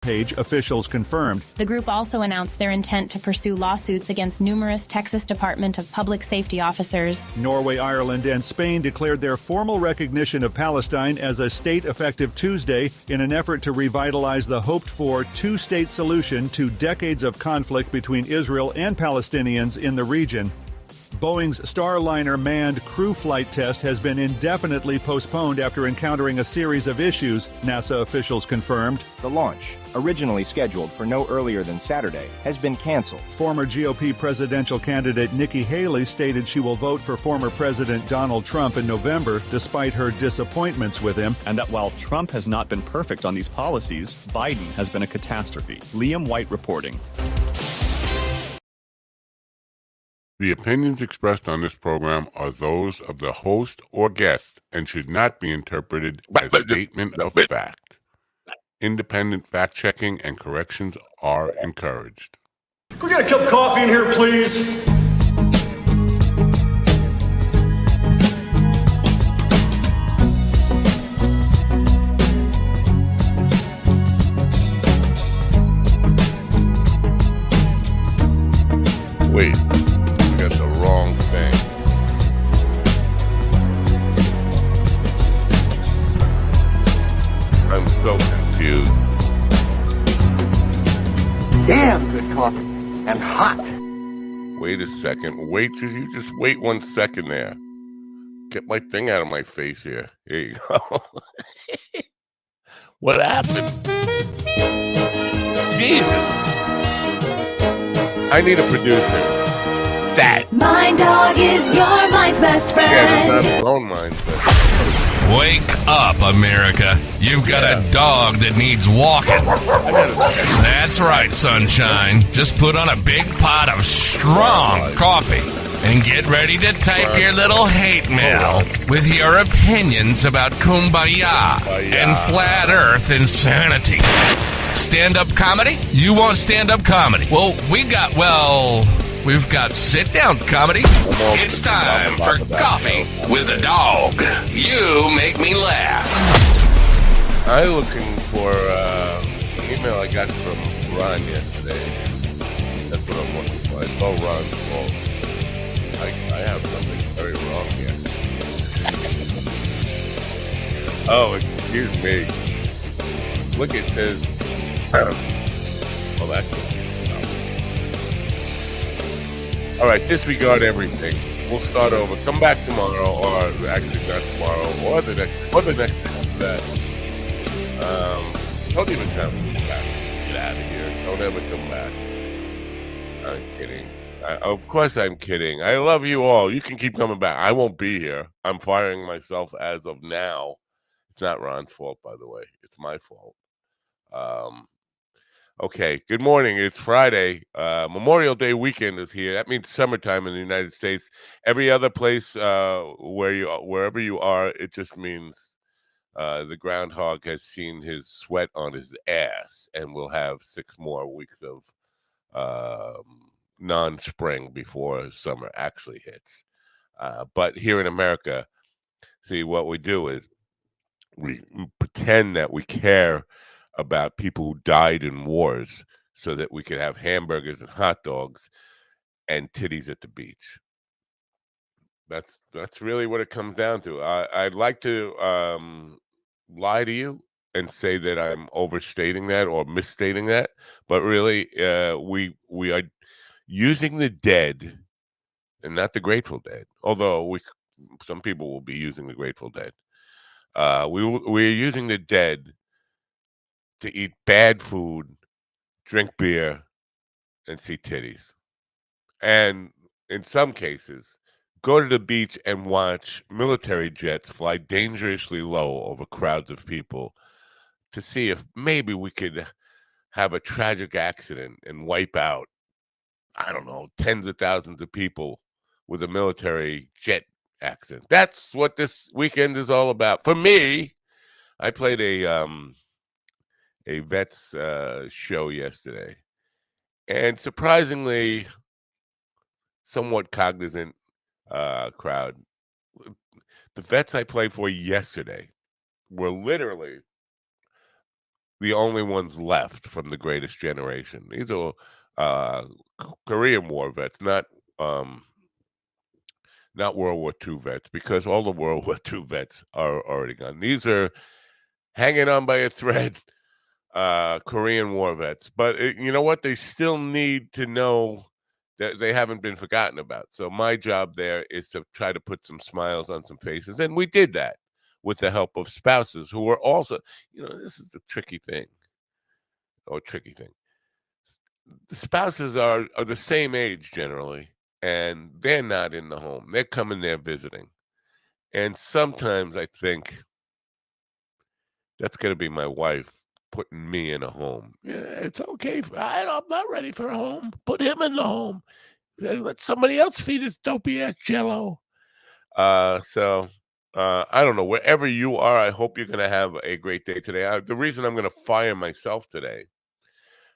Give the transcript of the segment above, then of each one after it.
page, officials confirmed. The group also announced their intent to pursue lawsuits against numerous Texas Department of Public Safety officers. Norway, Ireland, and Spain declared their formal recognition of Palestine as a state effective Tuesday in an effort to revitalize the hoped-for two-state solution to decades of conflict between Israel and Palestinians in the region. Boeing's Starliner manned crew flight test has been indefinitely postponed after encountering a series of issues, NASA officials confirmed. The launch, originally scheduled for no earlier than Saturday, has been canceled. Former GOP presidential candidate Nikki Haley stated she will vote for former President Donald Trump in November, despite her disappointments with him. And that while Trump has not been perfect on these policies, Biden has been a catastrophe. Liam White reporting. The opinions expressed on this program are those of the host or guest and should not be interpreted as a statement of fact. Independent fact-checking and corrections are encouraged. Can we get a cup of coffee in here, please? Wait. Got the wrong thing. I'm so confused. Damn good coffee. And hot. Wait a second. You just wait 1 second there. Get my thing out of my face here. Here you go. What happened? Jesus. I need a producer. That. My dog is your mind's best friend. Yeah, that's not his own mind. But... Wake up, America. You've got a dog that needs walking. That's right, sunshine. Just put on a big pot of strong coffee and get ready to type your little hate mail with your opinions about kumbaya and flat earth insanity. Stand-up comedy? You want stand-up comedy? Well, we've got sit-down comedy. It's time for Coffee with a Dog. You make me laugh. I'm looking for an email I got from Ron yesterday. That's what I'm looking for. I saw Ron's fault. I have something very wrong here. Oh, excuse me. Look, it says... Oh, that's... All right, disregard everything. We'll start over. Come back tomorrow, or actually not tomorrow, or the next after that. Don't even come back. Get out of here. Don't ever come back. I'm kidding. Of course I'm kidding. I love you all. You can keep coming back. I won't be here. I'm firing myself as of now. It's not Ron's fault, by the way. It's my fault. Okay, good morning. It's Friday. Memorial Day weekend is here. That means summertime in the United States. Every other place wherever you are, it just means the groundhog has seen his sweat on his ass, and we'll have 6 more weeks of non-spring before summer actually hits. But here in America, see, what we do is we pretend that we care about people who died in wars so that we could have hamburgers and hot dogs and titties at the beach. That's really what it comes down to. I'd like to lie to you and say that I'm overstating that or misstating that, but really we are using the dead and not the Grateful Dead, although some people will be using the Grateful Dead. We're using the dead to eat bad food, drink beer, and see titties. And in some cases, go to the beach and watch military jets fly dangerously low over crowds of people to see if maybe we could have a tragic accident and wipe out, I don't know, tens of thousands of people with a military jet accident. That's what this weekend is all about. For me, I played a vets show yesterday, and surprisingly somewhat cognizant crowd. The vets I played for yesterday were literally the only ones left from the greatest generation. These are Korean War vets, not World War II vets, because all the World War II vets are already gone. These are hanging on by a thread, Korean War vets. But you know what? They still need to know that they haven't been forgotten about. So my job there is to try to put some smiles on some faces. And we did that with the help of spouses who were also, this is the tricky thing. The spouses are the same age generally, and they're not in the home. They're coming there visiting. And sometimes I think that's going to be my wife putting me in a home. Yeah, it's okay. I'm not ready for a home. Put him in the home. Let somebody else feed his dopey ass jello. I don't know. Wherever you are, I hope you're going to have a great day today. The reason I'm going to fire myself today,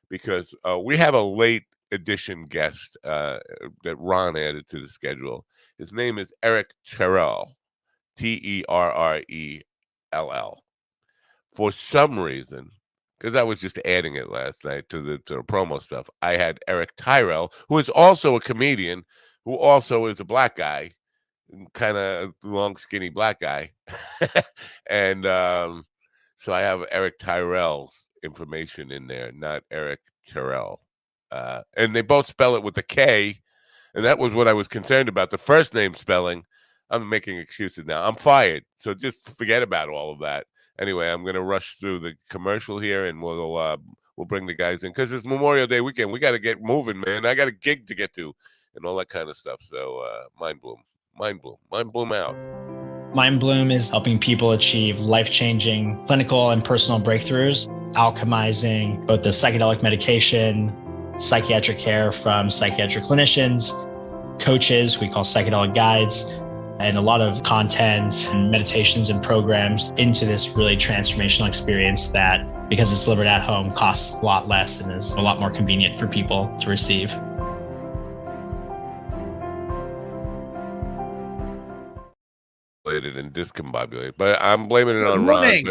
because we have a late edition guest that Ron added to the schedule. His name is Eric Terrell, Terrell. For some reason, because I was just adding it last night to the promo stuff, I had Eric Tyrell, who is also a comedian, who also is a black guy, kind of long, skinny black guy. And so I have Eric Tyrell's information in there, not Eric Terrell. And they both spell it with a K, and that was what I was concerned about. The first name spelling, I'm making excuses now. I'm fired, so just forget about all of that. Anyway, I'm going to rush through the commercial here, and we'll bring the guys in because it's Memorial Day weekend. We got to get moving, man. I got a gig to get to, and all that kind of stuff. So, mind bloom out. Mind Bloom is helping people achieve life-changing clinical and personal breakthroughs, alchemizing both the psychedelic medication, psychiatric care from psychiatric clinicians, coaches we call psychedelic guides, and a lot of content and meditations and programs into this really transformational experience that, because it's delivered at home, costs a lot less and is a lot more convenient for people to receive. And discombobulated, but I'm blaming it on Ron.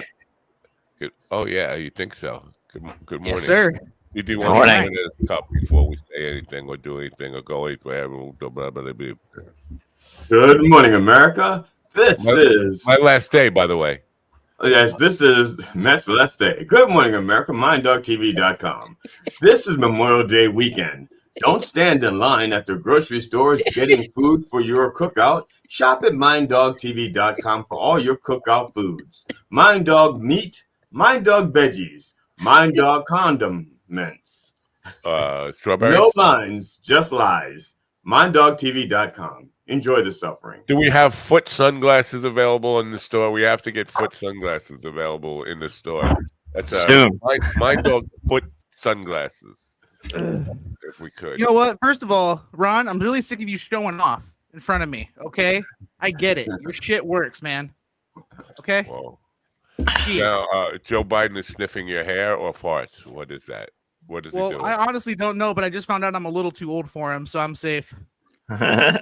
Oh yeah, you think so? Good morning. Yes, sir. You do want to minute a cup before we say anything or do anything or go anywhere. Good morning, America. This is my last day, by the way. Yes, this is Matt's last day. Good morning, America. MindDogTV.com. This is Memorial Day weekend. Don't stand in line at the grocery stores getting food for your cookout. Shop at MindDogTV.com for all your cookout foods. Mind Dog meat, Mind Dog veggies, Mind Dog condiments. Strawberries? No lines, just lies. MindDogTV.com. Enjoy the suffering. Do we have foot sunglasses available in the store? We have to get foot sunglasses available in the store. That's Mind Dog foot sunglasses. If we could. You know what? First of all, Ron, I'm really sick of you showing off in front of me. Okay, I get it. Your shit works, man. Okay. Whoa. Now, Joe Biden is sniffing your hair or farts. What is that? What is he doing? I honestly don't know, but I just found out I'm a little too old for him, so I'm safe. A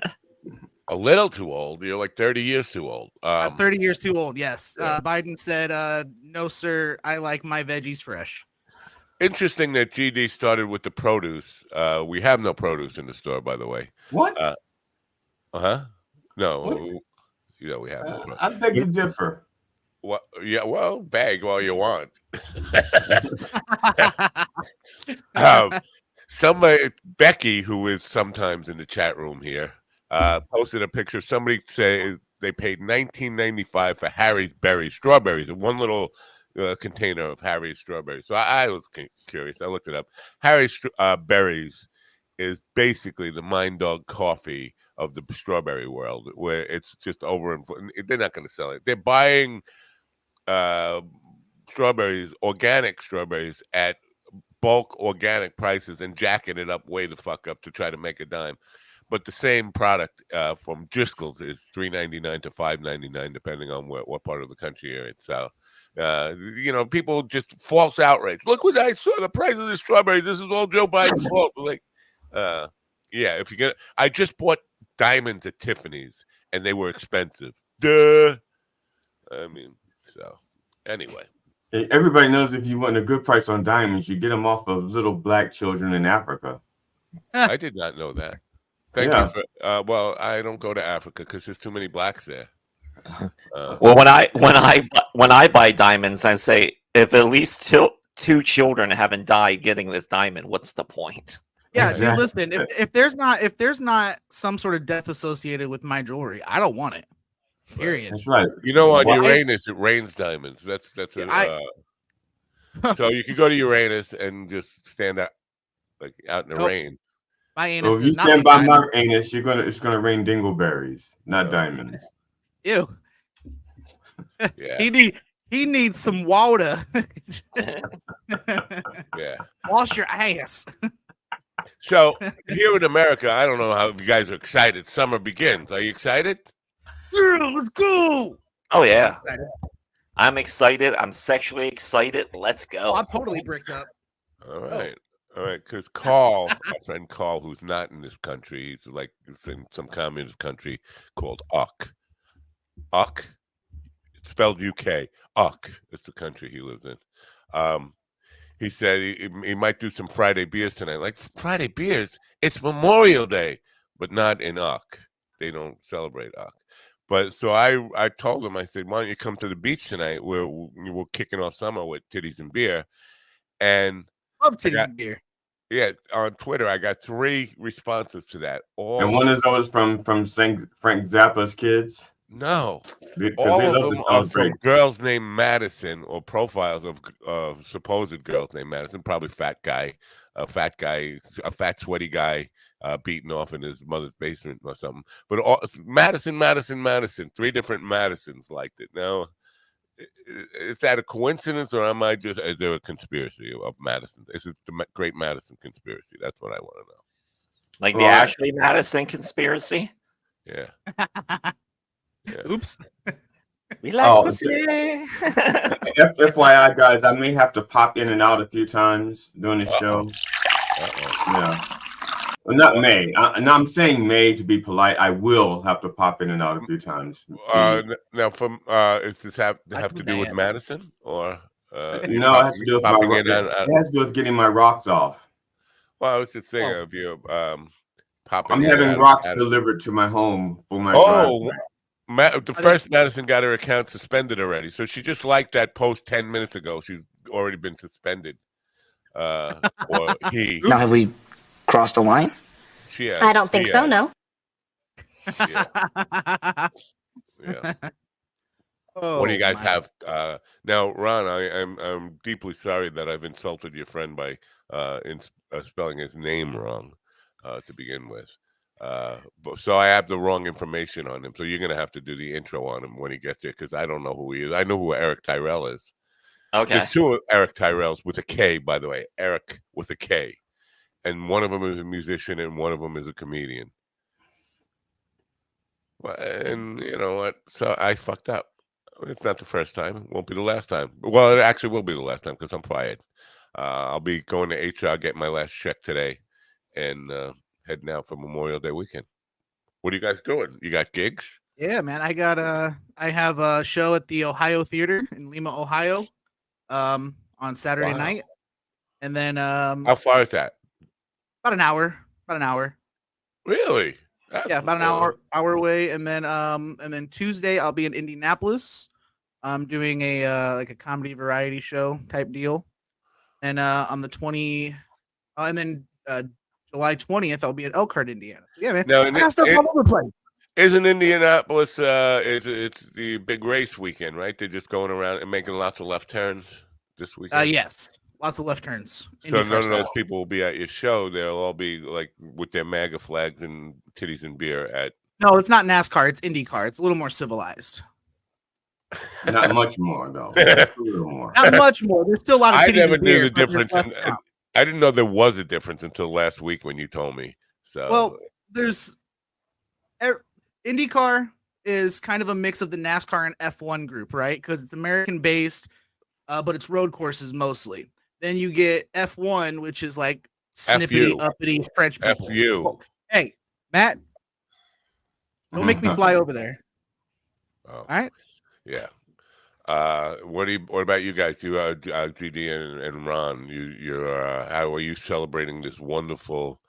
little too old? You're like 30 years too old. 30 years too old. Yes. Biden said, "No, sir. I like my veggies fresh." Interesting that GD started with the produce. We have no produce in the store, by the way. What? No. What? We have no produce. I beg to differ. What? Yeah, well, bag all you want. Somebody, Becky, who is sometimes in the chat room here, posted a picture. Somebody say they paid $19.95 for Harry's berries, strawberries, in one little container of Harry's strawberries. So I was curious. I looked it up. Harry's berries is basically the Mind Dog coffee of the strawberry world, where it's just over and they're not going to sell it. They're buying strawberries, organic strawberries, at bulk organic prices and jacking it up way the fuck up to try to make a dime. But the same product from Driscoll's is $3.99 to $5.99, depending on what part of the country you're in. So, people just false outrage. Look what I saw, the price of the strawberries. This is all Joe Biden's fault. Like, if you get, I just bought diamonds at Tiffany's and they were expensive. Duh. I mean, so anyway, Everybody knows if you want a good price on diamonds, you get them off of little black children in Africa. I did not know that. Thank you for. Well, I don't go to Africa because there's too many blacks there. Well, when I buy diamonds, I say if at least two children haven't died getting this diamond, what's the point? Yeah, dude, listen. If there's not some sort of death associated with my jewelry, I don't want it. Period. That's right. You know, on Uranus, it rains diamonds. That's so you can go to Uranus and just stand out in the rain. My anus. So if you stand by my anus, it's gonna rain dingleberries, not diamonds. Ew. Yeah. He needs some water. Yeah. Wash your ass. So here in America, I don't know how you guys are excited. Summer begins. Are you excited? Yeah, let's go. Oh yeah. I'm excited. I'm sexually excited. Let's go. Oh, I'm totally bricked up. All right. All right, because Carl, my friend Carl, who's not in this country, he's in some communist country called UK. UK, it's spelled UK. UK, it's the country he lives in. He said he might do some Friday beers tonight. Like, Friday beers? It's Memorial Day, but not in UK. They don't celebrate UK. But so I told him, I said, why don't you come to the beach tonight? We're kicking off summer with titties and beer. And love titties and beer. Yeah, on Twitter, I got 3 responses to that. And one of those from Frank Zappa's kids. No, all of them are from girls named Madison, or profiles of supposed girls named Madison. Probably a fat sweaty guy beaten off in his mother's basement or something. But Madison, 3 different Madisons liked it. Now, is that a coincidence, or is there a conspiracy of Madison? Is it the Great Madison conspiracy? That's what I want to know. Like the Ashley Madison conspiracy? Yeah. Oops. We like pussy. FYI, guys, I may have to pop in and out a few times during the show. Yeah. Well, not may. I'm saying may to be polite. I will have to pop in and out a few times. Now, does this have to do with Madison, or no? It has to do with it has to do with getting my rocks off. Well, I was just thinking of you popping. I'm having rocks delivered to my home for my driveway. The first Madison got her account suspended already, so she just liked that post 10 minutes ago. She's already been suspended. Or he. Now, have we crossed the line? I don't think so, no. Yeah. What do you guys have? Now, Ron, I'm deeply sorry that I've insulted your friend by spelling his name wrong to begin with. So I have the wrong information on him. So you're going to have to do the intro on him when he gets here, because I don't know who he is. I know who Eric Tyrell is. Okay. There's 2 Eric Tyrells with a K, by the way. Eric with a K. And one of them is a musician and one of them is a comedian. Well, and you know what? So I fucked up. It's not the first time. It won't be the last time. Well, it actually will be the last time because I'm fired. I'll be going to HR, getting my last check today, and heading out for Memorial Day weekend. What are you guys doing? You got gigs? Yeah, man. I have a show at the Ohio Theater in Lima, Ohio, on Saturday night. And then how far is that? About an hour. Really? Yeah, about an hour away. And then Tuesday I'll be in Indianapolis. I'm doing a comedy variety show type deal. And on the and then July 20th I'll be at Elkhart, Indiana. So yeah, man. Now, I got stuff all over the place. Isn't Indianapolis it's the big race weekend, right? They're just going around and making lots of left turns this weekend. Yes. Lots of left turns. So none of those people will be at your show. They'll all be like with their MAGA flags and titties and beer at. No, it's not NASCAR. It's IndyCar. It's a little more civilized. Not much more, though. A little more. Not much more. There's still a lot of titties I never and knew beer, the difference. I didn't know there was a difference until last week when you told me. So well, there's IndyCar is kind of a mix of the NASCAR and F1 group, right? Because it's American based, but it's road courses mostly. Then you get F1, which is like snippety, uppity French people. F-U. Hey, Matt, don't make me fly over there. Oh. All right? Yeah. What about you guys? You, GD and Ron, you're how are you celebrating this wonderful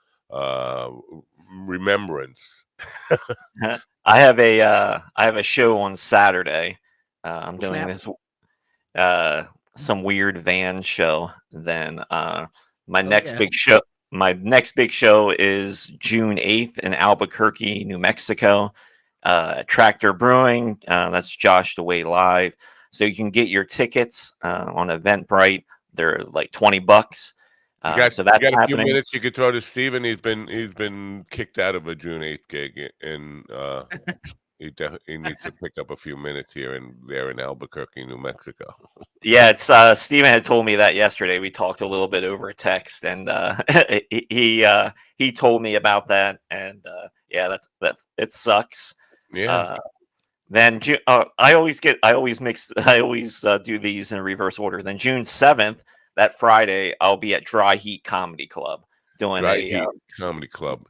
remembrance? I have a show on Saturday. I'm doing Snap. this some weird van show. Then my next big show is June 8th in Albuquerque, New Mexico. Tractor Brewing. That's Josh the Way Live. So you can get your tickets on Eventbrite. They're like $20. So that's you got a few happening. minutes you could throw to Steven. He's been kicked out of a June 8th gig, and he needs to pick up a few minutes here and there in Albuquerque, New Mexico. Yeah, it's Steven had told me that yesterday. We talked a little bit over text, and he told me about that, and yeah, that it sucks. Yeah. Then I always do these in reverse order. Then June 7th, that Friday, I'll be at Dry Heat Comedy Club doing Dry Heat Comedy Club.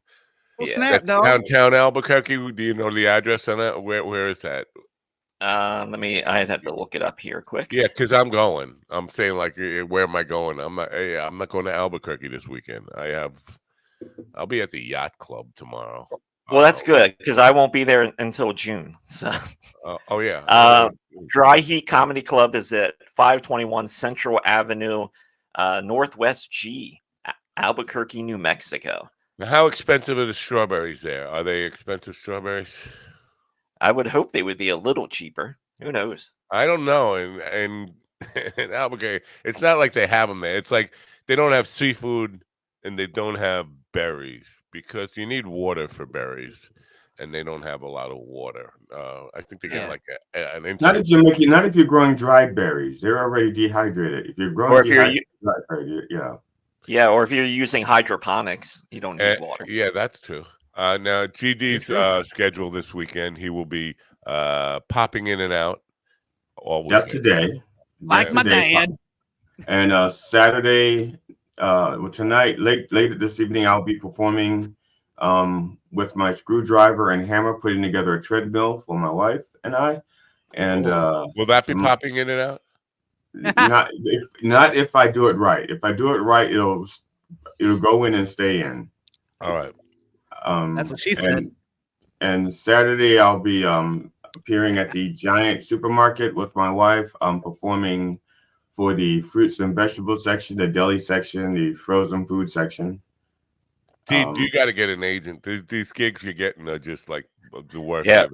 Well, Yeah. snap, dog. Downtown Albuquerque. Do you know the address on that? Where is that? I'd have to look it up here quick. Yeah, because I'm going. I'm saying like, where am I going? I'm not going to Albuquerque this weekend. I'll be at the Yacht Club tomorrow. Well, that's good because I won't be there until June. So, oh yeah. Dry Heat Comedy Club is at 521 Central Avenue, Northwest G, Albuquerque, New Mexico. Now, how expensive are the strawberries there? Are they expensive strawberries? I would hope they would be a little cheaper. Who knows? I don't know. And in Albuquerque, it's not like they have them there. It's like they don't have seafood and they don't have berries because you need water for berries, and they don't have a lot of water. I think they get like an inch. Not if you're growing dried berries. They're already dehydrated. If you're growing dehydrated berries, yeah, or if you're using hydroponics, you don't need water. Yeah, that's true. Now GD's schedule this weekend, he will be popping in and out all weekend. Just today. Like my dad. And Saturday, tonight, later this evening, I'll be performing with my screwdriver and hammer, putting together a treadmill for my wife and I. And will that be popping in and out? Not if I do it right. If I do it right, it'll go in and stay in. All right. That's what she said. And Saturday, I'll be appearing at the Giant Supermarket with my wife. I'm performing for the fruits and vegetables section, the deli section, the frozen food section. You got to get an agent. These gigs you're getting are just like the worst. Yeah,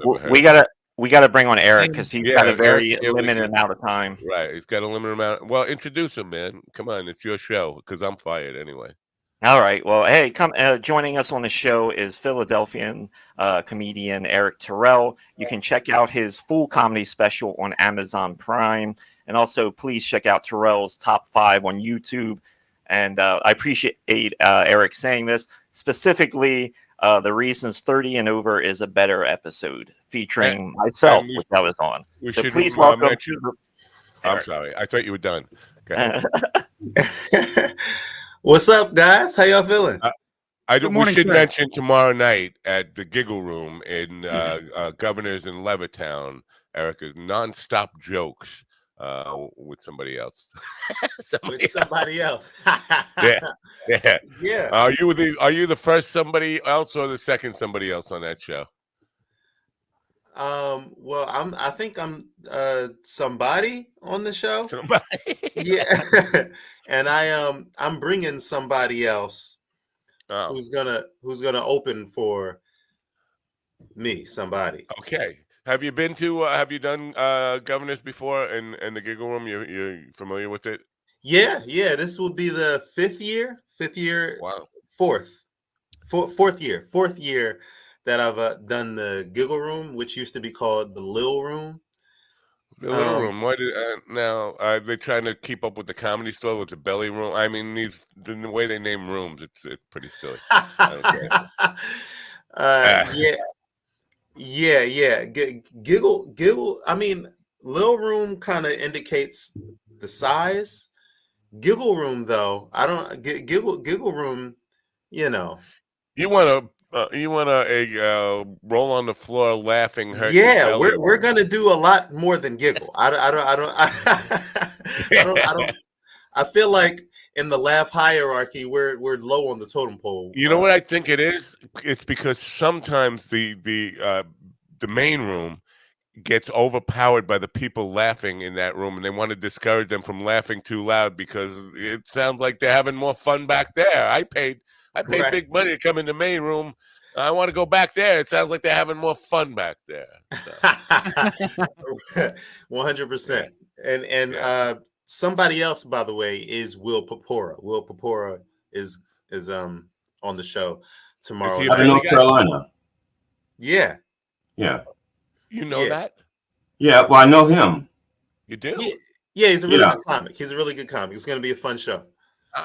we gotta bring on Eric because he's got a very limited amount of time. Right, he's got a limited amount. Well, introduce him, man. Come on, it's your show because I'm fired anyway. All right. Well, hey, joining us on the show is Philadelphian comedian Eric Terrell. You can check out his full comedy special on Amazon Prime, and also please check out Terrell's Top 5 on YouTube. And I appreciate Eric saying this specifically. The reasons 30 and over is a better episode featuring myself, which I was on. So please welcome. I'm sorry, I thought you were done. Okay. What's up, guys? How y'all feeling? We should mention tomorrow night at the Giggle Room in Governors in Levittown. Erica's nonstop jokes with somebody else. Somebody else. Yeah. Are you the first somebody else or the second somebody else on that show? Well, I think I'm somebody on the show. Somebody. Yeah. And I'm bringing somebody else who's gonna open for me. Somebody. Okay. Have you done Governors before in the Giggle Room? You're familiar with it? Yeah. This will be the fifth year. Wow. Fourth year that I've done the Giggle Room, which used to be called the Lil Room. The Little Room. What now? Are they trying to keep up with the Comedy Store with the Belly Room? I mean, the way they name rooms, it's pretty silly. Yeah. Giggle. I mean, Lil Room kind of indicates the size. Giggle Room, though, I don't. Giggle Room. You know. You want You want a roll on the floor laughing, hurt your Yeah, belly. we're gonna do a lot more than giggle. I don't. I feel like in the laugh hierarchy, we're low on the totem pole. You know what I think it is? It's because sometimes the main room gets overpowered by the people laughing in that room, and they want to discourage them from laughing too loud because it sounds like they're having more fun back there. I paid Right. big money to come in the main room. I want to go back there. It sounds like they're having more fun back there. 100%. And somebody else, by the way, is Will Papora. Will Papora is on the show tomorrow. Out of North Carolina. Yeah. Yeah. You know that? Yeah, well, I know him. You do? Yeah, he's a really good comic. He's a really good comic. It's going to be a fun show.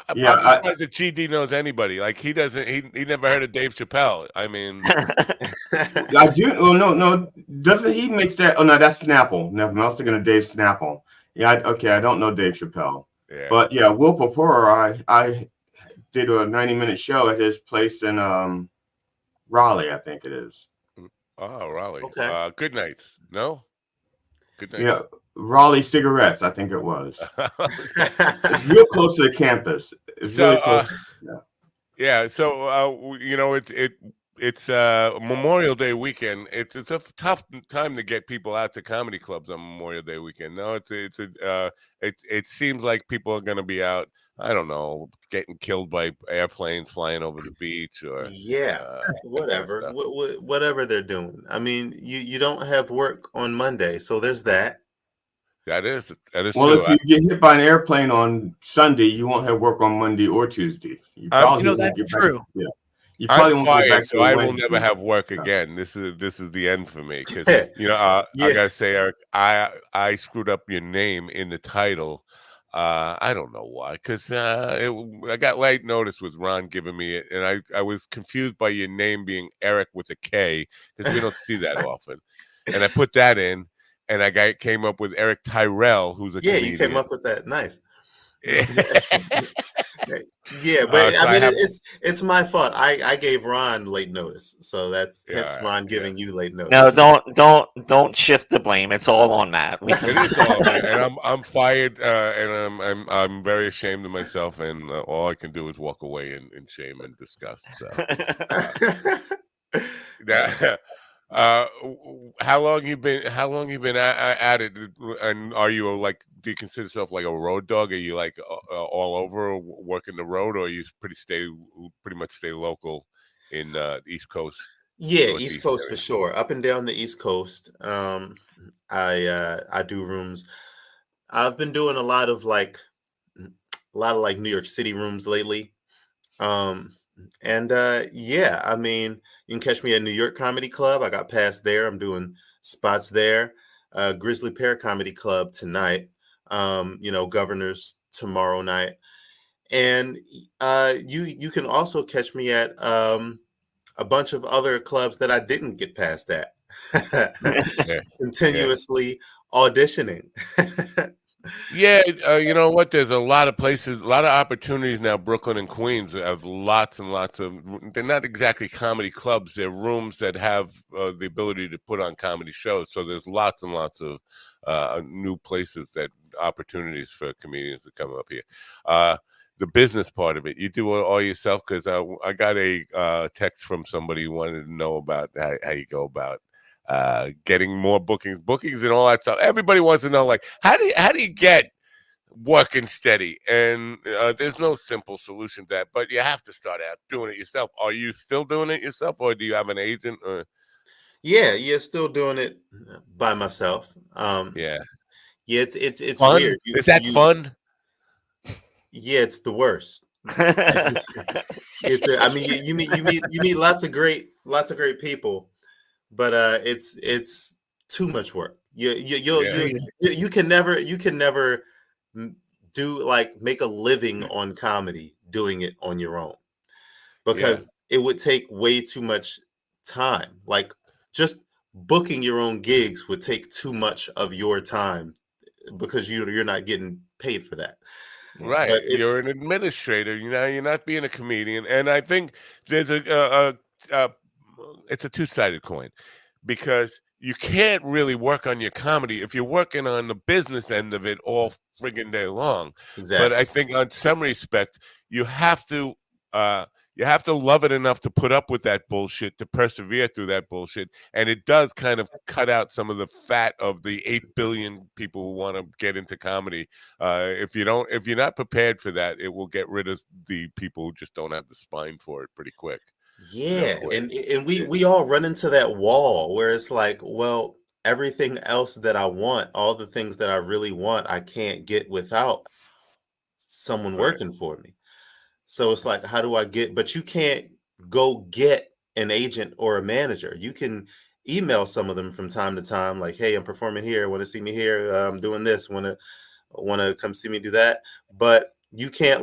I'm surprised that GD knows anybody. Like he doesn't. He never heard of Dave Chappelle. I mean, I do. Oh no, doesn't he mix that? Oh no, that's Snapple. Never mind. I was thinking of Dave Snapple. Yeah, I don't know Dave Chappelle. Yeah. But yeah, Will Papora, I did a 90-minute show at his place in Raleigh, I think it is. Oh, Raleigh. Okay. Good nights. No. Good night. Yeah, Raleigh Cigarettes, I think it was. It's real close to the campus. It's really close. Yeah. So you know, it's Memorial Day weekend. It's a tough time to get people out to comedy clubs on Memorial Day weekend. No, it seems like people are going to be out. I don't know, getting killed by airplanes flying over the beach or whatever, whatever they're doing. I mean, you don't have work on Monday, so there's that. That is well, true. If you get hit by an airplane on Sunday, you won't have work on Monday or Tuesday. That's true. Yeah. You probably won't get back so to I Wednesday. will never have work again. This is the end for me because I gotta say, Eric, I screwed up your name in the title. I don't know why, because I got late notice with Ron giving me it, and I was confused by your name being Eric with a K because we don't see that often, and I put that in, and I came up with Eric Tyrell, who's a comedian. You came up with that. Nice. Yeah, but so I mean, it's my fault. I gave Ron late notice, so that's Ron giving you late notice. No, don't shift the blame. It's all on Matt. It is all on me, and I'm fired, and I'm very ashamed of myself, and all I can do is walk away in shame and disgust. So, how long you been at it, and are you do you consider yourself like a road dog? Are you like all over working the road, or you pretty much stay local in the East Coast? Yeah, East Coast for sure. Up and down the East Coast. I do rooms. I've been doing a lot of New York City rooms lately. I mean, you can catch me at New York Comedy Club. I got past there. I'm doing spots there. Grizzly Pear Comedy Club tonight. Governors tomorrow night. And you can also catch me at a bunch of other clubs that I didn't get past at. Continuously auditioning. You know what? There's a lot of places, a lot of opportunities now. Brooklyn and Queens have lots and lots of. They're not exactly comedy clubs. They're rooms that have the ability to put on comedy shows. So there's lots and lots of new places opportunities for comedians to come up here. The business part of it, you do it all yourself, because I got a text from somebody who wanted to know about how you go about getting more bookings and all that stuff. Everybody wants to know, like, how do you get working steady? And there's no simple solution to that, but you have to start out doing it yourself. Are you still doing it yourself, or do you have an agent? Or yeah, still doing it by myself. It's fun? weird. Is that fun? Yeah, it's the worst. I mean, you meet lots of great people, but it's too much work. You can never do make a living on comedy doing it on your own, because it would take way too much time. Like, just booking your own gigs would take too much of your time, because you're not getting paid for that. Right, you're an administrator. You're not being a comedian. And I think there's a it's a two-sided coin, because you can't really work on your comedy if you're working on the business end of it all friggin' day long. Exactly. But I think on some respect, you have to love it enough to put up with that bullshit, to persevere through that bullshit. And it does kind of cut out some of the fat of the 8 billion people who want to get into comedy. If you're not prepared for that, it will get rid of the people who just don't have the spine for it pretty quick. Yeah, and we all run into that wall where it's like, well, everything else that I want, all the things that I really want, I can't get without someone working for me. So it's like, how do I get? But you can't go get an agent or a manager. You can email some of them from time to time, like, "Hey, I'm performing here. Want to see me here? I'm doing this. Want to come see me do that." But you can't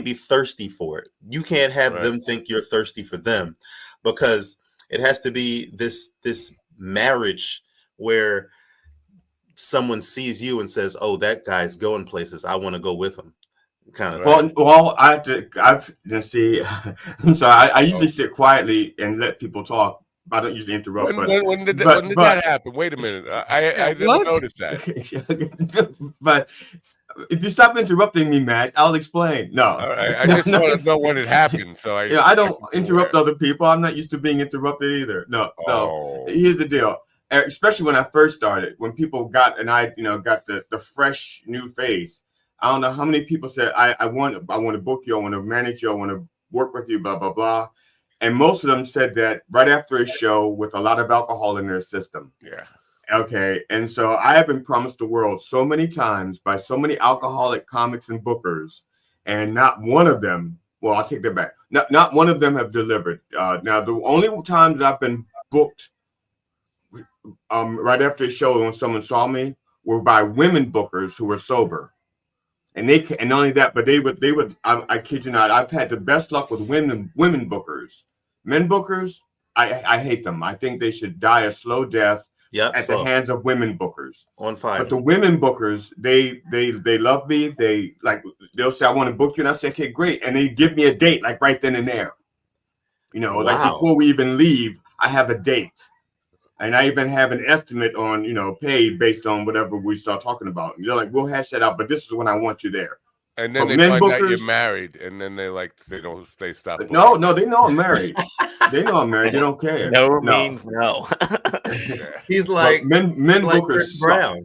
be thirsty for it. You can't have them think you're thirsty for them, because it has to be this marriage where someone sees you and says, "Oh, that guy's going places. I want to go with him." Kind of. Well, see. I'm sorry. I usually sit quietly and let people talk. I don't usually interrupt. When did that happen? Wait a minute. I didn't notice that. But if you stop interrupting me, Matt, I'll explain. No. All right. I just want to know when it happened. So I don't interrupt other people. I'm not used to being interrupted either. No. So here's the deal. Especially when I first started, when people got the fresh new face. I don't know how many people said, I want to book you, I want to manage you, I want to work with you, blah, blah, blah. And most of them said that right after a show with a lot of alcohol in their system. Yeah. Okay. And so I have been promised the world so many times by so many alcoholic comics and bookers, and not one of them, well, I'll take that back. Not one of them have delivered. Now, the only times I've been booked right after a show when someone saw me were by women bookers who were sober. And not only that, but they would. I kid you not. I've had the best luck with women bookers. Men bookers, I hate them. I think they should die a slow death at the hands of women bookers. On fire. But the women bookers, they love me. They'll say, "I want to book you," and I say, "Okay, great," and they give me a date like right then and there. Like before we even leave, I have a date. And I even have an estimate on, pay based on whatever we start talking about. And they're like, "We'll hash that out, but this is when I want you there." And then they find out you're married, and then they stop. No, they know I'm married. They know I'm married. They don't care. No means no. He's like men like bookers Chris suck. Brown.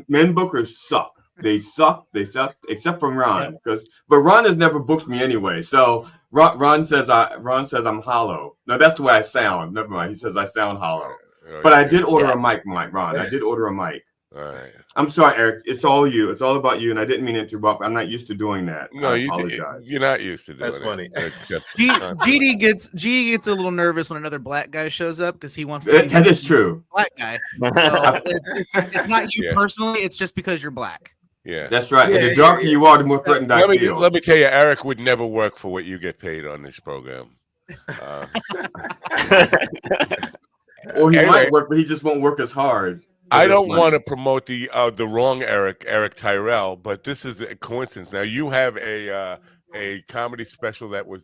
Men bookers suck. They suck, except from Ron. But Ron has never booked me anyway. So Ron says I'm hollow. No, that's the way I sound. Never mind. He says I sound hollow. But I did order a mic, Ron. I did order a mic. All right. I'm sorry, Eric. It's all you. It's all about you, and I didn't mean to interrupt. I'm not used to doing that. No, I apologize. You're not used to doing That's funny. GD gets a little nervous when another black guy shows up because he wants to. That is true. Black guy. So it's not you personally. It's just because you're black. Yeah, that's right. And the darker you are, the more threatened I feel. Let me tell you, Eric would never work for what you get paid on this program. Or he might work, but he just won't work as hard. I don't want to promote the wrong Eric Tyrell, but this is a coincidence. Now you have a comedy special that was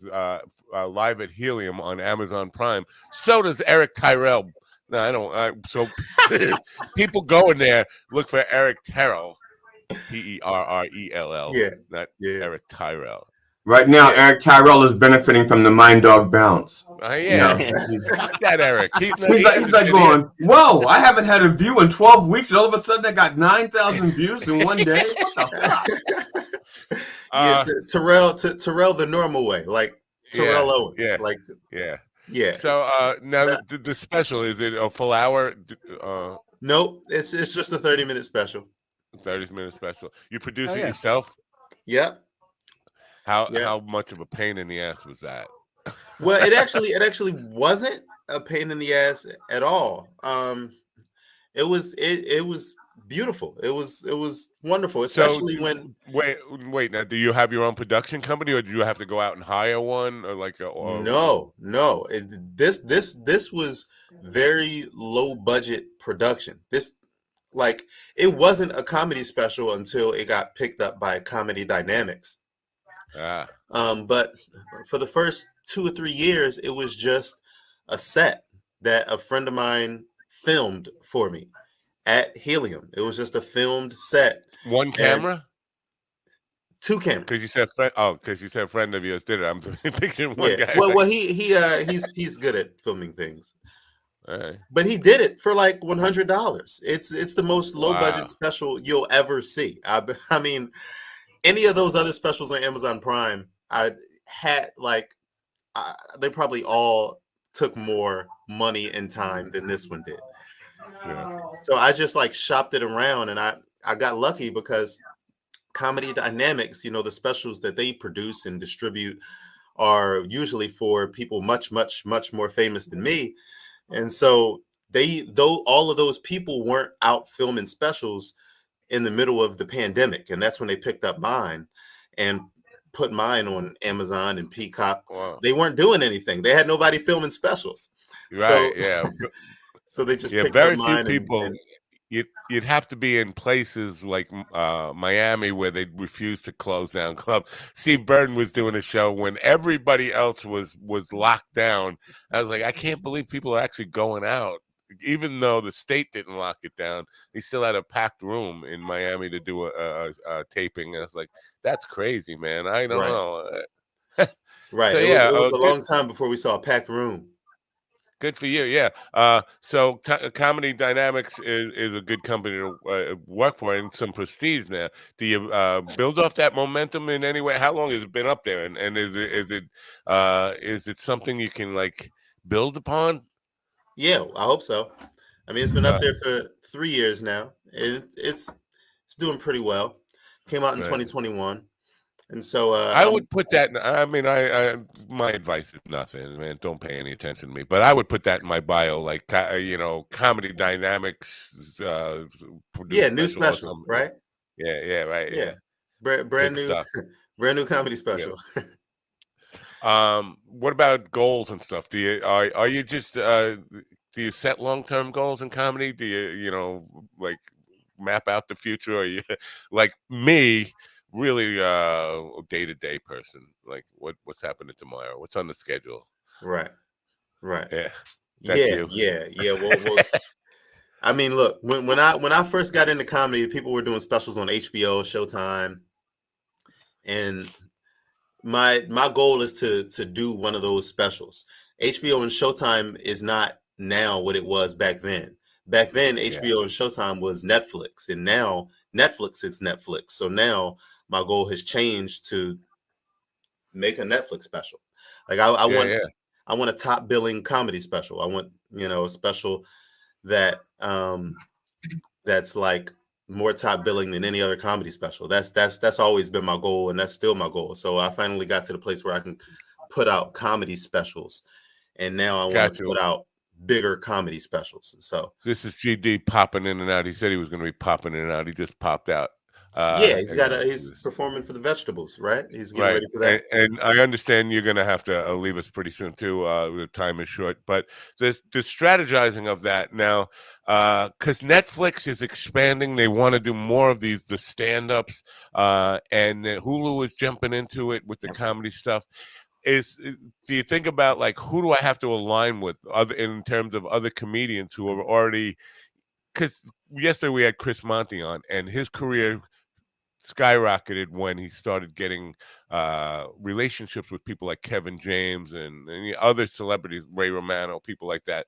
live at Helium on Amazon Prime. So does Eric Tyrell. No, I don't. So people go in there, look for Eric Terrell, Terrell. Not Eric Tyrell. Right now, Eric Tyrell is benefiting from the Mind Dog bounce. Fuck that Eric. He's like going, "Whoa! I haven't had a view in 12 weeks, and all of a sudden I got 9,000 views in one day. What the fuck?" Terrell the normal way, like Terrell Owens. Yeah. So now the special, is it a full hour? Nope, it's just a 30-minute special. 30-minute special. You produce it yourself? Yep. How much of a pain in the ass was that? Well, it actually wasn't a pain in the ass at all. It was beautiful. It was wonderful, especially when. Wait. Now, do you have your own production company, or do you have to go out and hire one, or No. This was very low budget production. It wasn't a comedy special until it got picked up by Comedy Dynamics. But for the first 2 or 3 years, it was just a set that a friend of mine filmed for me at Helium. It was just a filmed set. One camera? 2 cameras. Because you said because you said a friend of yours did it. I'm picturing one Yeah. guy. Well, he's good at filming things. All right. But he did it for like $100. It's the most low budget Wow. special you'll ever see. I mean, any of those other specials on Amazon Prime, I had like they probably all took more money and time than this one did. Yeah. So I just like shopped it around, and I got lucky because Comedy Dynamics, you know, the specials that they produce and distribute are usually for people much more famous than me. And so though all of those people weren't out filming specials in the middle of the pandemic, and that's when they picked up mine and put mine on Amazon and Peacock. Wow. They weren't doing anything. They had nobody filming specials. Right. So, Yeah. so they just Yeah. picked up Very few mine people. and You'd have to be in places like Miami where they refuse to close down clubs. Steve Burton was doing a show when everybody else was locked down. I was like, I can't believe people are actually going out, even though the state didn't lock it down. He still had a packed room in Miami to do a taping. I was like, that's crazy, man. I don't know. Right. So It was a good. long time before we saw a packed room. Good for you, yeah. So Comedy Dynamics is a good company to work for and some prestige now. Do you build off that momentum in any way? How long has it been up there, and is it something you can like build upon? Yeah, I hope so. I mean, it's been up there for 3 years now. It's doing pretty well. Came out in 2021. And so I would put that. I mean, my advice is nothing, man. Don't pay any attention to me. But I would put that in my bio, like Comedy Dynamics. New special, right? Yeah, right. Yeah, brand new stuff. Brand new comedy special. Yeah. What about goals and stuff? Do you are you just do you set long-term goals in comedy? Do you like map out the future, or you like me? Really day-to-day person, like what's happening tomorrow, what's on the schedule, right yeah well I mean, look, when I first got into comedy, people were doing specials on HBO, Showtime, and my goal is to do one of those specials. HBO and Showtime is not now what it was back then. Back then HBO and Showtime was Netflix, and now Netflix is Netflix. So now my goal has changed to make a Netflix special. Like I want a top billing comedy special. I want, a special that that's like more top billing than any other comedy special. That's always been my goal, and that's still my goal. So I finally got to the place where I can put out comedy specials, and now I want to put out bigger comedy specials. So this is GD popping in and out. He said he was going to be popping in and out. He just popped out. He's performing for the vegetables, right? He's getting ready for that. And I understand you're going to have to leave us pretty soon too. The time is short, but the strategizing of that now, because Netflix is expanding, they want to do more of the stand-ups, and Hulu is jumping into it with the comedy stuff. Do you think about like who do I have to align with in terms of other comedians who are already? Because yesterday we had Chris Monty on, and his career skyrocketed when he started getting relationships with people like Kevin James and other celebrities, Ray Romano, people like that.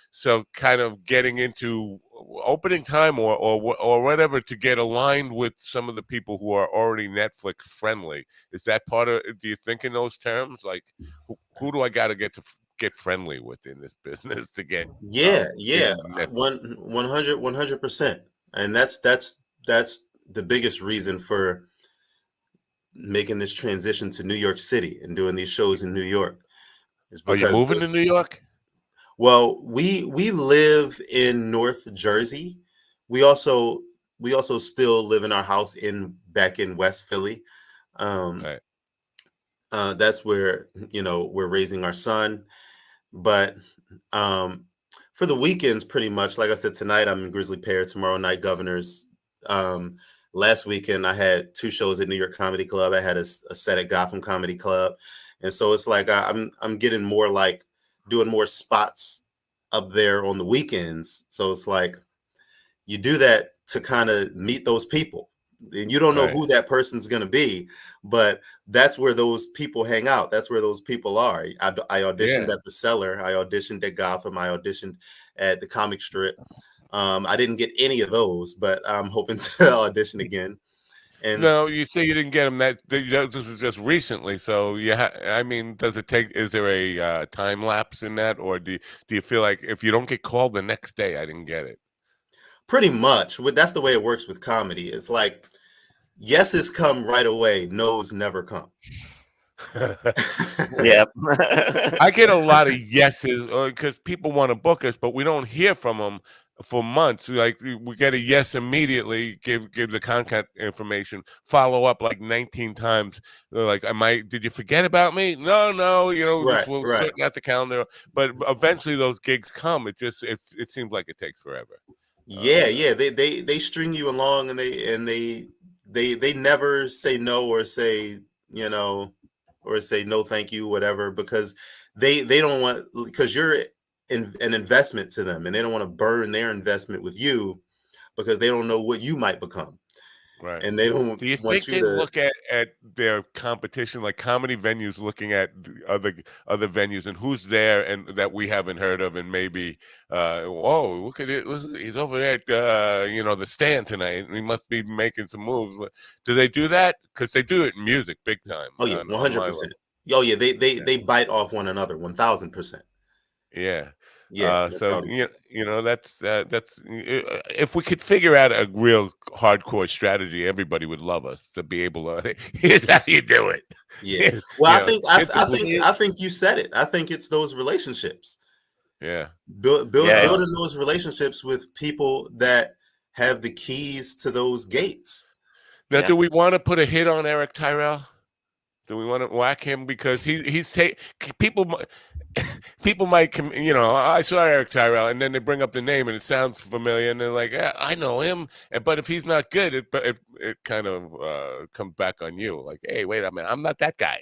So kind of getting into opening time or whatever to get aligned with some of the people who are already Netflix friendly. Is that part of? Do you think in those terms? Like, who do I got to get friendly with in this business to get? 100%, and that's the biggest reason for making this transition to New York City and doing these shows in New York. Are you moving to New York? Well, we live in North Jersey. We also still live in our house back in West Philly. That's where we're raising our son. But for the weekends, pretty much, like I said, tonight I'm in Grizzly Pear. Tomorrow night, Governors. last weekend I had 2 shows at New York Comedy Club. I had a set at Gotham Comedy Club, and so it's like I'm getting more like doing more spots up there on the weekends. So it's like you do that to kind of meet those people, and you don't know who that person's going to be, but that's where those people hang out. That's where those people are. I auditioned at the Cellar. I auditioned at Gotham. I auditioned at the Comic Strip. I didn't get any of those, but I'm hoping to audition again. And no, you say you didn't get them. This is just recently. So I mean, does it take? Is there a time lapse in that, or do you feel like if you don't get called the next day, I didn't get it? Pretty much. That's the way it works with comedy. It's like yeses come right away, no's never come. Yeah. I get a lot of yeses because people want to book us, but we don't hear from them for months. Like we get a yes immediately, give the contact information, follow up like 19 times. They're like, did you forget about me? No, we'll sort out the calendar. But eventually those gigs come. It seems like it takes forever. Yeah. They string you along, and they never say no or say, or say no thank you, whatever, because they don't want, because you're an investment to them, and they don't want to burn their investment with you because they don't know what you might become. Right. And they don't Do you want think you they to look at their competition, like comedy venues looking at other venues and who's there and that we haven't heard of, and maybe look at it, he's over there at the Stand tonight, and he must be making some moves. Do they do that? Because they do it in music big time. Oh yeah, 100%. Oh yeah, they bite off one another 1000%. Yeah. Yeah. So that's if we could figure out a real hardcore strategy, everybody would love us to be able to. Here's how you do it. Yeah. Well, I think you said it. I think it's those relationships. Yeah. Building those relationships with people that have the keys to those gates. Now, do we want to put a hit on Eric Tyrell? Do we want to whack him because people might I saw Eric Tyrell, and then they bring up the name and it sounds familiar, and they're like, yeah, I know him. But if he's not good, it kind of comes back on you. Like, hey, wait a minute, I'm not that guy.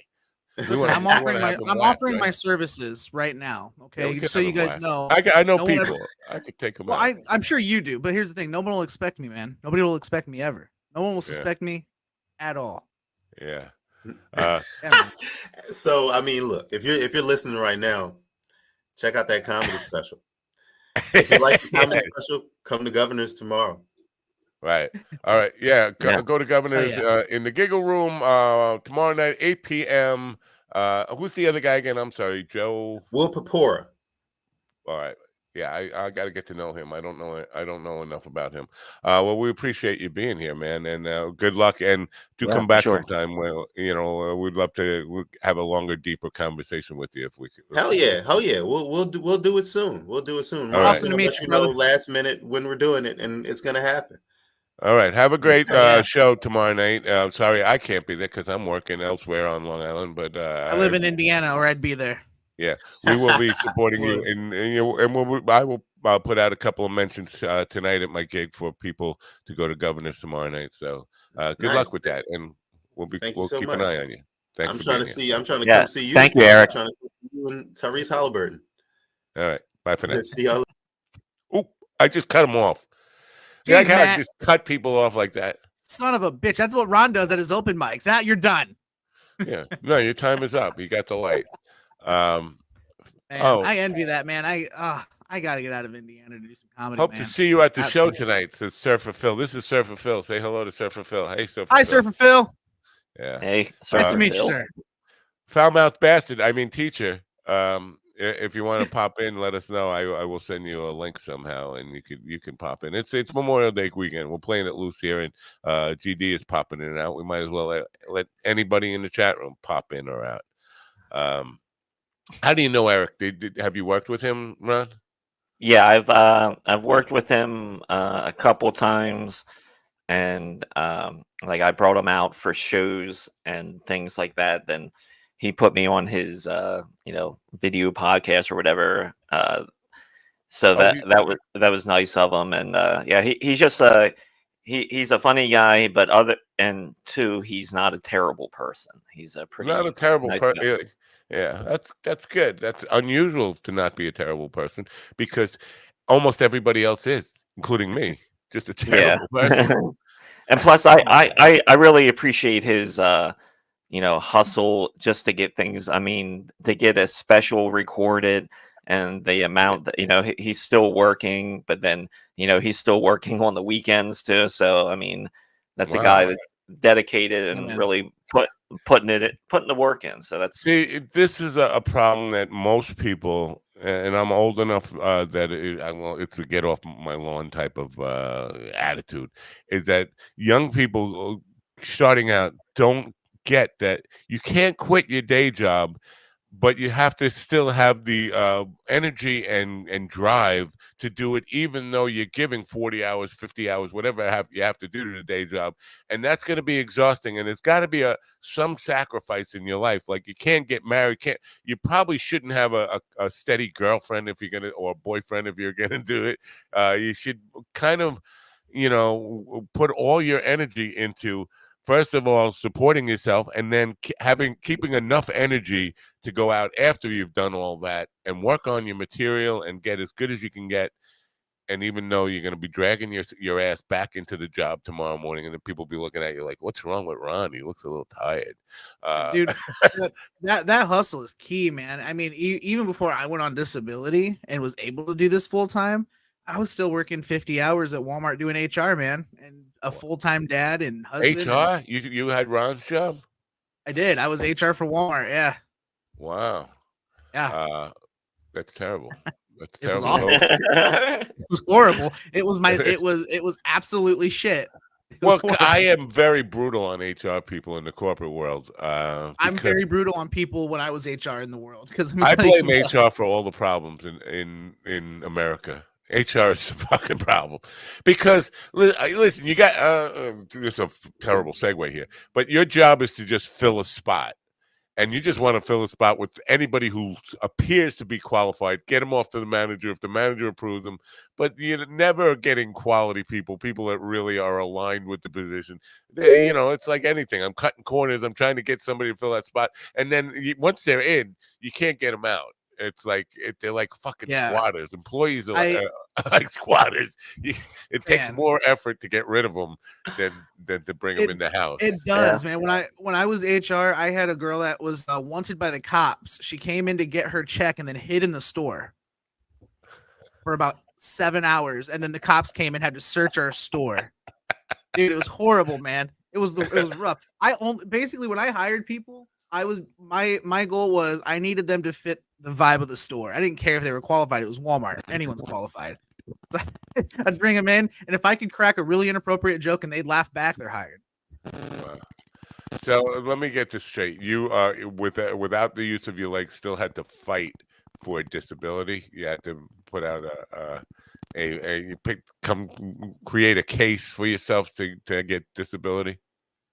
Listen, I'm offering my services right now. Okay, Yeah, just so you guys know. I know people. I could take them out. I'm sure you do, but here's the thing: no one will expect me, man. Nobody will expect me ever. No one will suspect me at all. Yeah. So I mean, look, if you're listening right now, check out that comedy special. If you like the comedy special, come to Governor's tomorrow. Right. All right. Yeah. Go to Governor's in the Giggle Room tomorrow night, 8 p.m. Who's the other guy again? I'm sorry, Joe. Will Pepora. All right. Yeah, I got to get to know him. I don't know enough about him. Well, we appreciate you being here, man, and good luck. And come back sometime. Well, we'd love to have a longer, deeper conversation with you if we could. Hell yeah. We'll do it soon. We'll do it soon. We're awesome to meet you, brother. Last minute when we're doing it, and it's gonna happen. All right. Have a great show tomorrow night. Sorry, I can't be there because I'm working elsewhere on Long Island. But I live in Indiana, or I'd be there. Yeah, we will be supporting you, and I will put out a couple of mentions tonight at my gig for people to go to Governor's tomorrow night. So good luck with that, and we'll keep an eye on you. Thanks. I'm trying to come see you. Thank you, Eric. I'm trying to see you and Tyrese Halliburton. All right, bye for now. See y'all. Oh, I just cut him off. Jeez, I just cut people off like that. Son of a bitch! That's what Ron does at his open mics. You're done. Yeah, no, your time is up. You got the light. Man, I envy that, man. I gotta get out of Indiana to do some comedy. Hope to see you at the show tonight. Says Surfer Phil. This is Surfer Phil. Say hello to Surfer Phil. Hey, Surfer. Hi, Phil. Surfer Phil. Yeah. Hey, nice to meet you, sir. Foul-mouthed bastard. I mean, teacher. If you want to pop in, let us know. I will send you a link somehow, and you can pop in. It's Memorial Day weekend. We're playing it loose here, and GD is popping in and out. We might as well let anybody in the chat room pop in or out. How do you know Eric? Have you worked with him, Ron? Yeah, I've worked with him a couple times, and I brought him out for shows and things like that. Then he put me on his video podcast or whatever. So that was nice of him, and he's just he's a funny guy, but two, he's not a terrible person. He's a pretty Not a terrible nice person. guy. Yeah, that's good. That's unusual to not be a terrible person because almost everybody else is, including me, just a terrible person. And plus, I really appreciate his hustle just to get things. I mean, to get a special recorded and the amount that he's still working, but then he's still working on the weekends too. So I mean, that's a guy that's dedicated and really putting the work in. So that's this is a problem that most people, and I'm old enough that it's a get off my lawn type of attitude, is that young people starting out don't get that you can't quit your day job, but you have to still have the energy and drive to do it, even though you're giving 40 hours, 50 hours, whatever you have to do to the day job. And that's going to be exhausting. And it's got to be some sacrifice in your life. Like you can't get married. You probably shouldn't have a steady girlfriend if you're going to, or a boyfriend if you're going to do it. You should kind of, put all your energy into, first of all, supporting yourself, and then keeping enough energy to go out after you've done all that and work on your material and get as good as you can get. And even though you're going to be dragging your ass back into the job tomorrow morning, and then people be looking at you like, "What's wrong with Ron? He looks a little tired." Dude, that hustle is key, man. I mean, even before I went on disability and was able to do this full time, I was still working 50 hours at Walmart doing HR, man, and a full-time dad and husband. HR? You had Ron's job? I did. I was HR for Walmart. Yeah. Wow. Yeah. That's terrible. That's It was terrible. awful. It was horrible. It was absolutely shit. I am very brutal on HR people in the corporate world. I'm very brutal on people when I was HR in the world, because I blame HR for all the problems in America. HR is a fucking problem because listen, you got this is a terrible segue here, but your job is to just fill a spot, and you just want to fill a spot with anybody who appears to be qualified. Get them off to the manager if the manager approves them, but you're never getting quality people that really are aligned with the position. It's like anything. I'm cutting corners. I'm trying to get somebody to fill that spot, and then once they're in, you can't get them out. It's like they're like fucking squatters. Employees are like squatters. It takes more effort to get rid of them than to bring them in the house. It does, man. When I was HR, I had a girl that was wanted by the cops. She came in to get her check and then hid in the store for about 7 hours, and then the cops came and had to search our store. Dude, it was horrible, man. It was rough. Basically when I hired people, my goal was I needed them to fit the vibe of the store. I didn't care if they were qualified. It was Walmart. Anyone's qualified. So I'd bring them in, and if I could crack a really inappropriate joke and they'd laugh back, they're hired. Wow. So let me get this straight. You without the use of your legs, still had to fight for a disability. You had to put out create a case for yourself to get disability.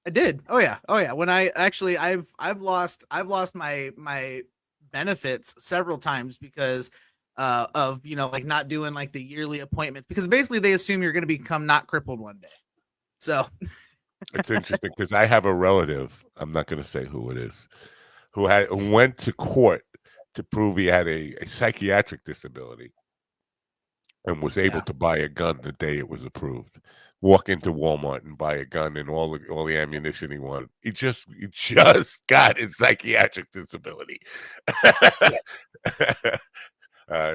I did. Oh yeah. When I've lost my benefits several times because of like not doing like the yearly appointments, because basically they assume you're going to become not crippled one day. So it's interesting because I have a relative, I'm not going to say who it is, who went to court to prove he had a psychiatric disability and was able to buy a gun the day it was approved. Walk into Walmart and buy a gun and all the ammunition he wanted. He just got his psychiatric disability.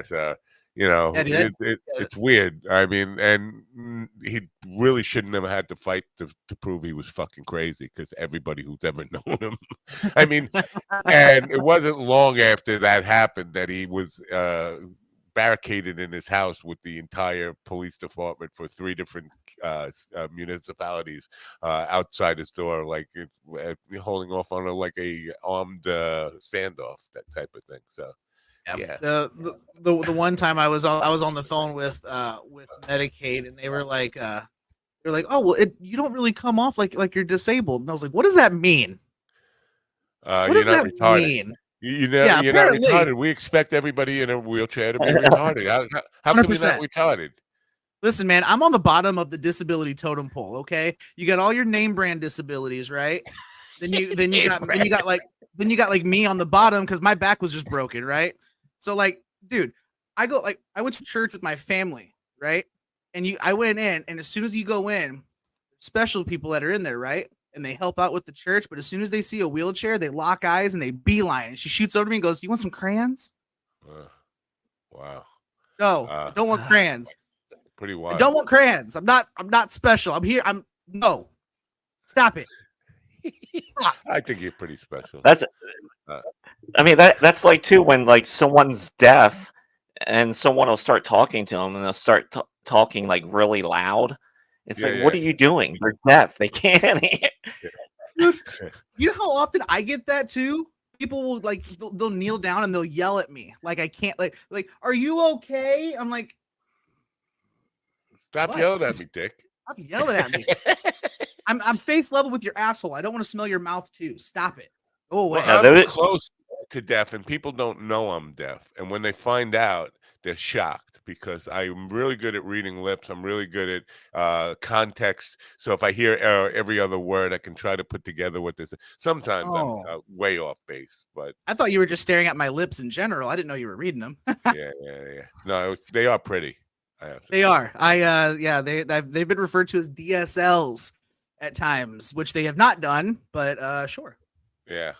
So it's weird. I mean, and he really shouldn't have had to fight to prove he was fucking crazy, because everybody who's ever known him. I mean, and it wasn't long after that happened that he was barricaded in his house with the entire police department for 3 different municipalities outside his door, like holding off on a armed standoff, that type of thing. So yeah. The one time I was on the phone with Medicaid, and they were like, oh well, you don't really come off like you're disabled, and I was like, what does that mean? What does that mean? You're not retarded. We expect everybody in a wheelchair to be retarded. How come you're not retarded? Listen, man, I'm on the bottom of the disability totem pole. Okay, you got all your name brand disabilities, right? Then you got like me on the bottom because my back was just broken, right? So like, dude, I went to church with my family, right? And I went in, and as soon as you go in, special people that are in there, right? And they help out with the church, but as soon as they see a wheelchair, they lock eyes and they beeline. And she shoots over to me and goes, "You want some crayons?" Wow. No, I don't want crayons. Pretty I wild. don't want crayons. I'm not special. I'm here. No. Stop it. I think you're pretty special. That's I mean that's like too when like someone's deaf and someone will start talking to them and they'll start talking like really loud. It's like, what are you doing? They're deaf. They can't hear. Dude, you know how often I get that too? People will like they'll kneel down and they'll yell at me like I can't like are you okay? I'm like, stop yelling at me, Dick. Stop yelling at me. I'm face level with your asshole. I don't want to smell your mouth too. Stop it. Go away. Well, I'm close to deaf, and people don't know I'm deaf. And when they find out, they're shocked because I'm really good at reading lips. I'm really good at context. So if I hear every other word, I can try to put together what this. Sometimes I'm way off base, but I thought you were just staring at my lips in general. I didn't know you were reading them. yeah. No, they are pretty. They are. They've been referred to as DSLs at times, which they have not done, but sure. Yeah.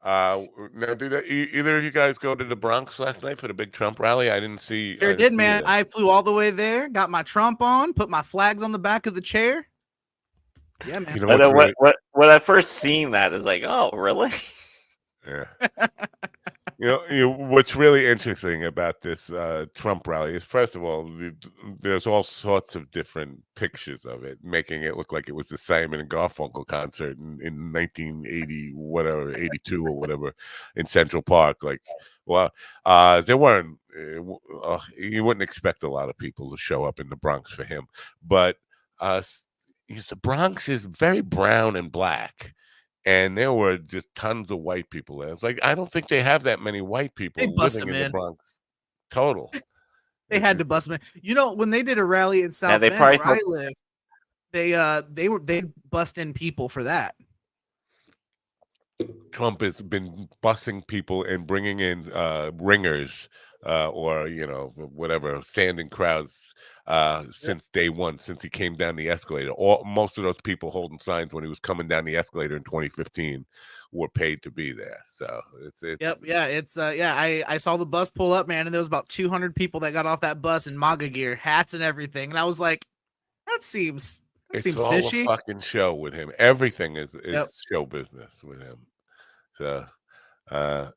Now, did either of you guys go to the Bronx last night for the big Trump rally? I didn't see. Sure did, man. I flew all the way there, got my Trump on, put my flags on the back of the chair. Yeah, man. You know when I first seen that, is like, oh, really? Yeah. You know what's really interesting about this Trump rally is, first of all, there's all sorts of different pictures of it, making it look like it was the Simon and Garfunkel concert in 1980, whatever, 82 or whatever, in Central Park. Like, well, there weren't. You wouldn't expect a lot of people to show up in the Bronx for him, but the Bronx is very brown and black. And there were just tons of white people there. It's like, I don't think they have that many white people living in the Bronx total. They had to bust them in. You know, when they did a rally in South Bend where I live, they bust in people for that. Trump has been busing people and bringing in ringers or, whatever, standing crowds since day one, since he came down the escalator. Most of those people holding signs when he was coming down the escalator in 2015 were paid to be there. So I saw the bus pull up, man, and there was about 200 people that got off that bus in MAGA gear, hats and everything. And I was like, that seems all fishy. A fucking show with him. Everything is show business with him. So So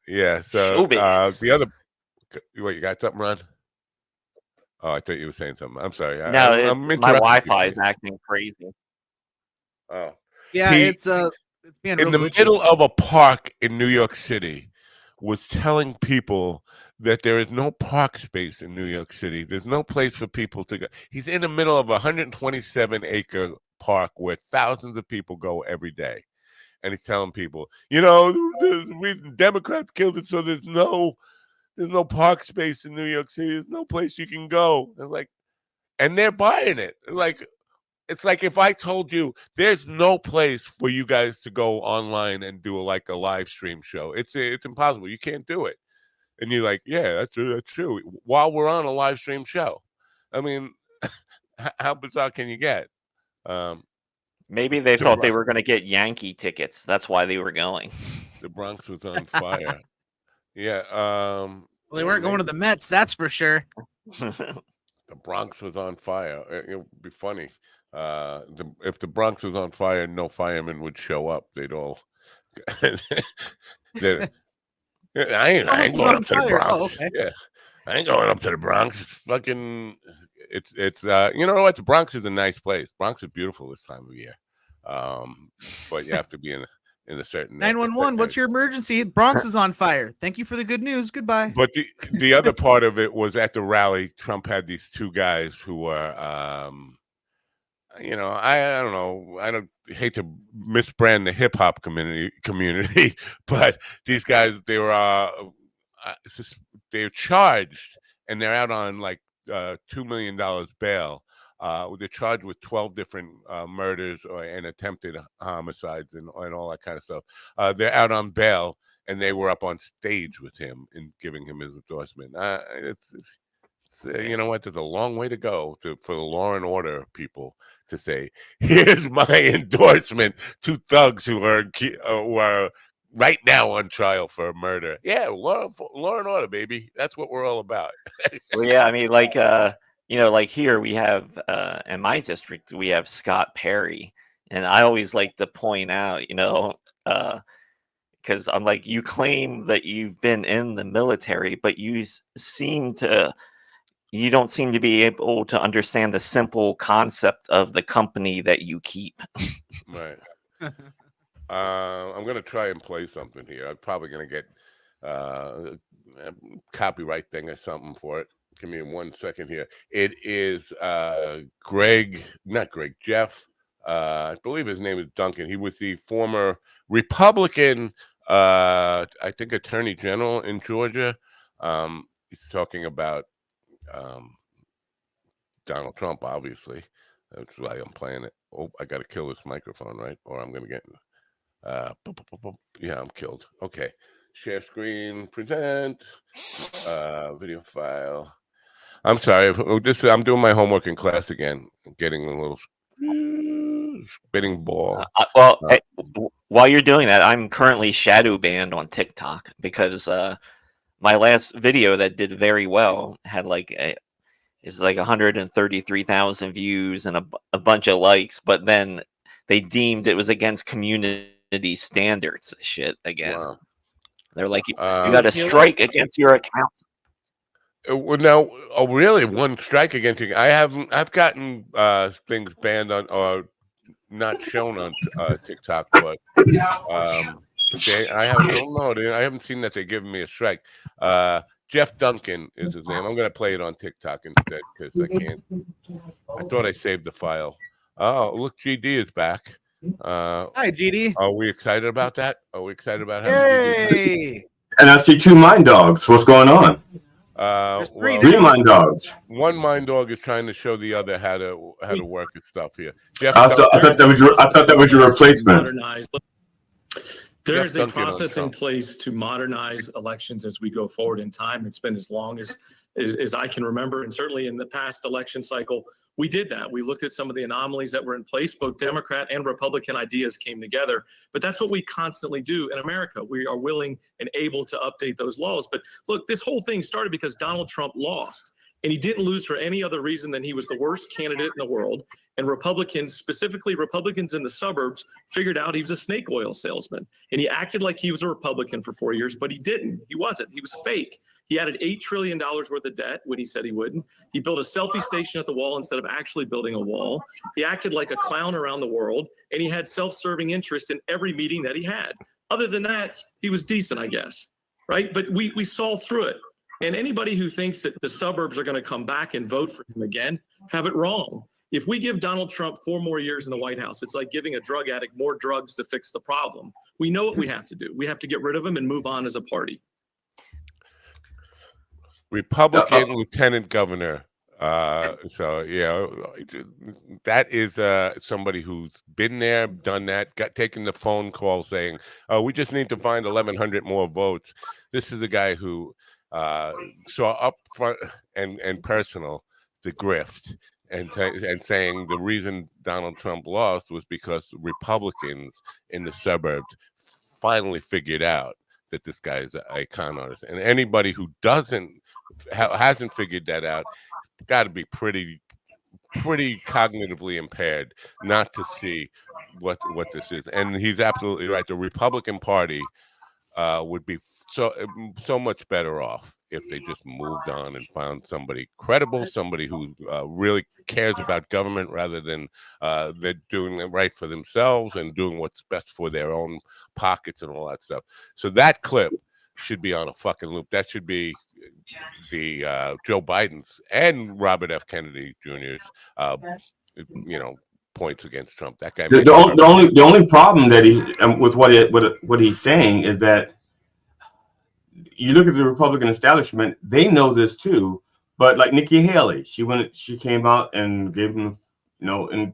the other, what, you got something, Ron? Oh, I thought you were saying something. I'm sorry. No, my Wi-Fi is acting crazy. Oh, yeah, it's being in the middle of a park in New York City, was telling people that there is no park space in New York City. There's no place for people to go. He's in the middle of a 127-acre park where thousands of people go every day. And he's telling people, the reason Democrats killed it, so there's no park space in New York City. There's no place you can go. And they're buying it. It's like if I told you there's no place for you guys to go online and do a live stream show. It's impossible. You can't do it. And you're like, yeah, that's true. While we're on a live stream show. I mean, how bizarre can you get? Maybe they thought they were going to get Yankee tickets. That's why they were going. The Bronx was on fire. Yeah. Well, they weren't going to the Mets, that's for sure. The Bronx was on fire. It would be funny. If the Bronx was on fire, no firemen would show up. They'd all. I ain't going up to the Bronx. Oh, okay. Yeah, I ain't going up to the Bronx. It's fucking. It's you know what? The Bronx is a nice place. Bronx is beautiful this time of year. But you have to be in a certain 911. What's your emergency? Bronx is on fire. Thank you for the good news. Goodbye. But the other part of it was at the rally. Trump had these two guys who were, I don't know. I don't hate to misbrand the hip hop community, but these guys, they're charged and they're out on like $2 million bail They're charged with 12 different murders and attempted homicides and all that kind of stuff. They're out on bail, and they were up on stage with him and giving him his endorsement. You know what? There's a long way to go for the law and order people to say, "Here's my endorsement to thugs who are right now on trial for murder." Yeah, law and order, baby. That's what we're all about. Well, yeah, I mean, like like here we have in my district we have Scott Perry, and I always like to point out, because I'm like, you claim that you've been in the military, but you don't seem to be able to understand the simple concept of the company that you keep. Right. I'm going to try and play something here. I'm probably going to get a copyright thing or something for it. Give me 1 second here. It is Jeff. I believe his name is Duncan. He was the former Republican, I think, Attorney General in Georgia. He's talking about Donald Trump, obviously. That's why I'm playing it. Oh, I got to kill this microphone, right? Or I'm going to get... yeah, I'm killed. Okay. Share screen, present, video file. I'm sorry. I'm doing my homework in class again. Getting a little spinning ball. While you're doing that, I'm currently shadow banned on TikTok because my last video that did very well had it's like 133,000 views and a bunch of likes, but then they deemed it was against community standards shit again. Wow. They're like, you got a strike against your account. Well, now, really? One strike against you? I've gotten things banned on or not shown on TikTok, but I haven't seen that they're giving me a strike. Jeff Duncan is his name. I'm going to play it on TikTok instead because I can't. I thought I saved the file. Oh, look, GD is back. Hi, GD. Are we excited about that? Are we excited about having GD? And I see 2 mind dogs. What's going on? 3 mind dogs. One mind dog is trying to show the other how to work his stuff here. Jeff, I thought that was your replacement. There is a process in place to modernize elections as we go forward in time. It's been as long as I can remember, and certainly in the past election cycle, we did that. We looked at some of the anomalies that were in place. Both Democrat and Republican ideas came together, but that's what we constantly do in America. We are willing and able to update those laws. But look, this whole thing started because Donald Trump lost, and he didn't lose for any other reason than he was the worst candidate in the world. And Republicans, specifically Republicans in the suburbs, figured out he was a snake oil salesman. And he acted like he was a Republican for 4 years, but he didn't. He wasn't. He was fake. He added $8 trillion worth of debt when he said he wouldn't. He built a selfie station at the wall instead of actually building a wall. He acted like a clown around the world, and he had self-serving interest in every meeting that he had. Other than that, he was decent, I guess, right? But we saw through it. And anybody who thinks that the suburbs are going to come back and vote for him again, have it wrong. If we give Donald Trump 4 more years in the White House, it's like giving a drug addict more drugs to fix the problem. We know what we have to do. We have to get rid of him and move on as a party. Republican lieutenant governor. So yeah, that is somebody who's been there, done that, taken the phone call saying, "Oh, we just need to find 1,100 more votes." This is the guy who saw up front and personal the grift and saying the reason Donald Trump lost was because Republicans in the suburbs finally figured out that this guy is a con artist, and anybody who hasn't figured that out got to be pretty cognitively impaired not to see what this is. And he's absolutely right. The Republican Party would be so much better off if they just moved on and found somebody credible, somebody who really cares about government rather than they're doing it right for themselves and doing what's best for their own pockets and all that stuff. So that clip should be on a fucking loop. That should be the Joe Biden's and Robert F. Kennedy Jr.'s, points against Trump. That guy. The only problem that with what he's saying is that you look at the Republican establishment; they know this too, But like Nikki Haley, she came out and gave him, and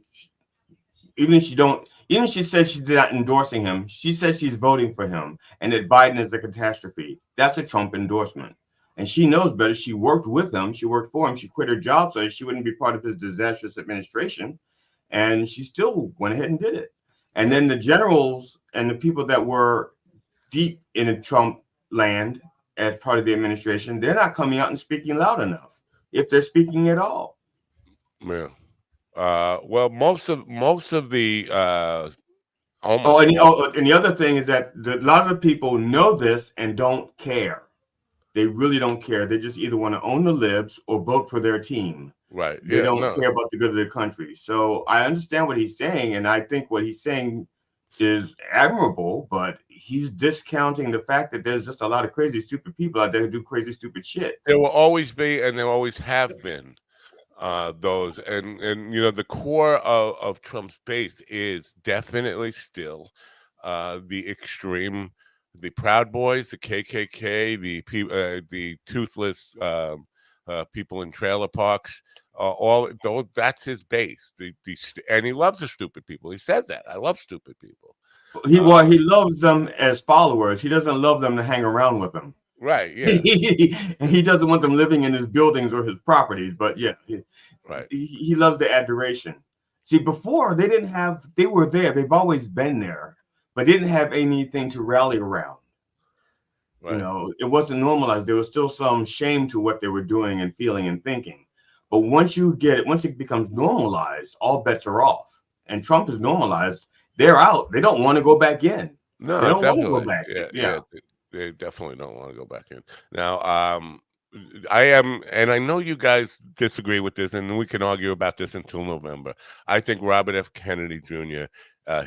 even she says she's not endorsing him. She says she's voting for him and that Biden is a catastrophe. That's a Trump endorsement. And she knows better. She worked with him. She worked for him. She quit her job so she wouldn't be part of his disastrous administration. And she still went ahead and did it. And then the generals and the people that were deep in the Trump land as part of the administration, they're not coming out and speaking loud enough, if they're speaking at all. Yeah. Well, most of the and the other thing is that a lot of the people know this and don't care. They really don't care. They just either want to own the libs or vote for their team. Right. They don't care about the good of the country. So I understand what he's saying, and I think what he's saying is admirable, but he's discounting the fact that there's just a lot of crazy, stupid people out there who do crazy, stupid shit. There will always be, and there always have been those. And the core of Trump's base is definitely still the extreme, the Proud Boys, the KKK, the toothless people in trailer parks. That's his base. And he loves the stupid people. He says that. I love stupid people. He loves them as followers. He doesn't love them to hang around with him. Right. Yeah. And he doesn't want them living in his buildings or his properties. But yeah, he loves the adoration. See, before they were there. They've always been there, but they didn't have anything to rally around. Right. It wasn't normalized. There was still some shame to what they were doing and feeling and thinking. But once it becomes normalized, all bets are off. And Trump is normalized. They're out. They don't want to go back in. No, they don't want to definitely. go back. Yeah. They definitely don't want to go back in. Now, I am, and I know you guys disagree with this, and we can argue about this until November. I think Robert F. Kennedy Jr.,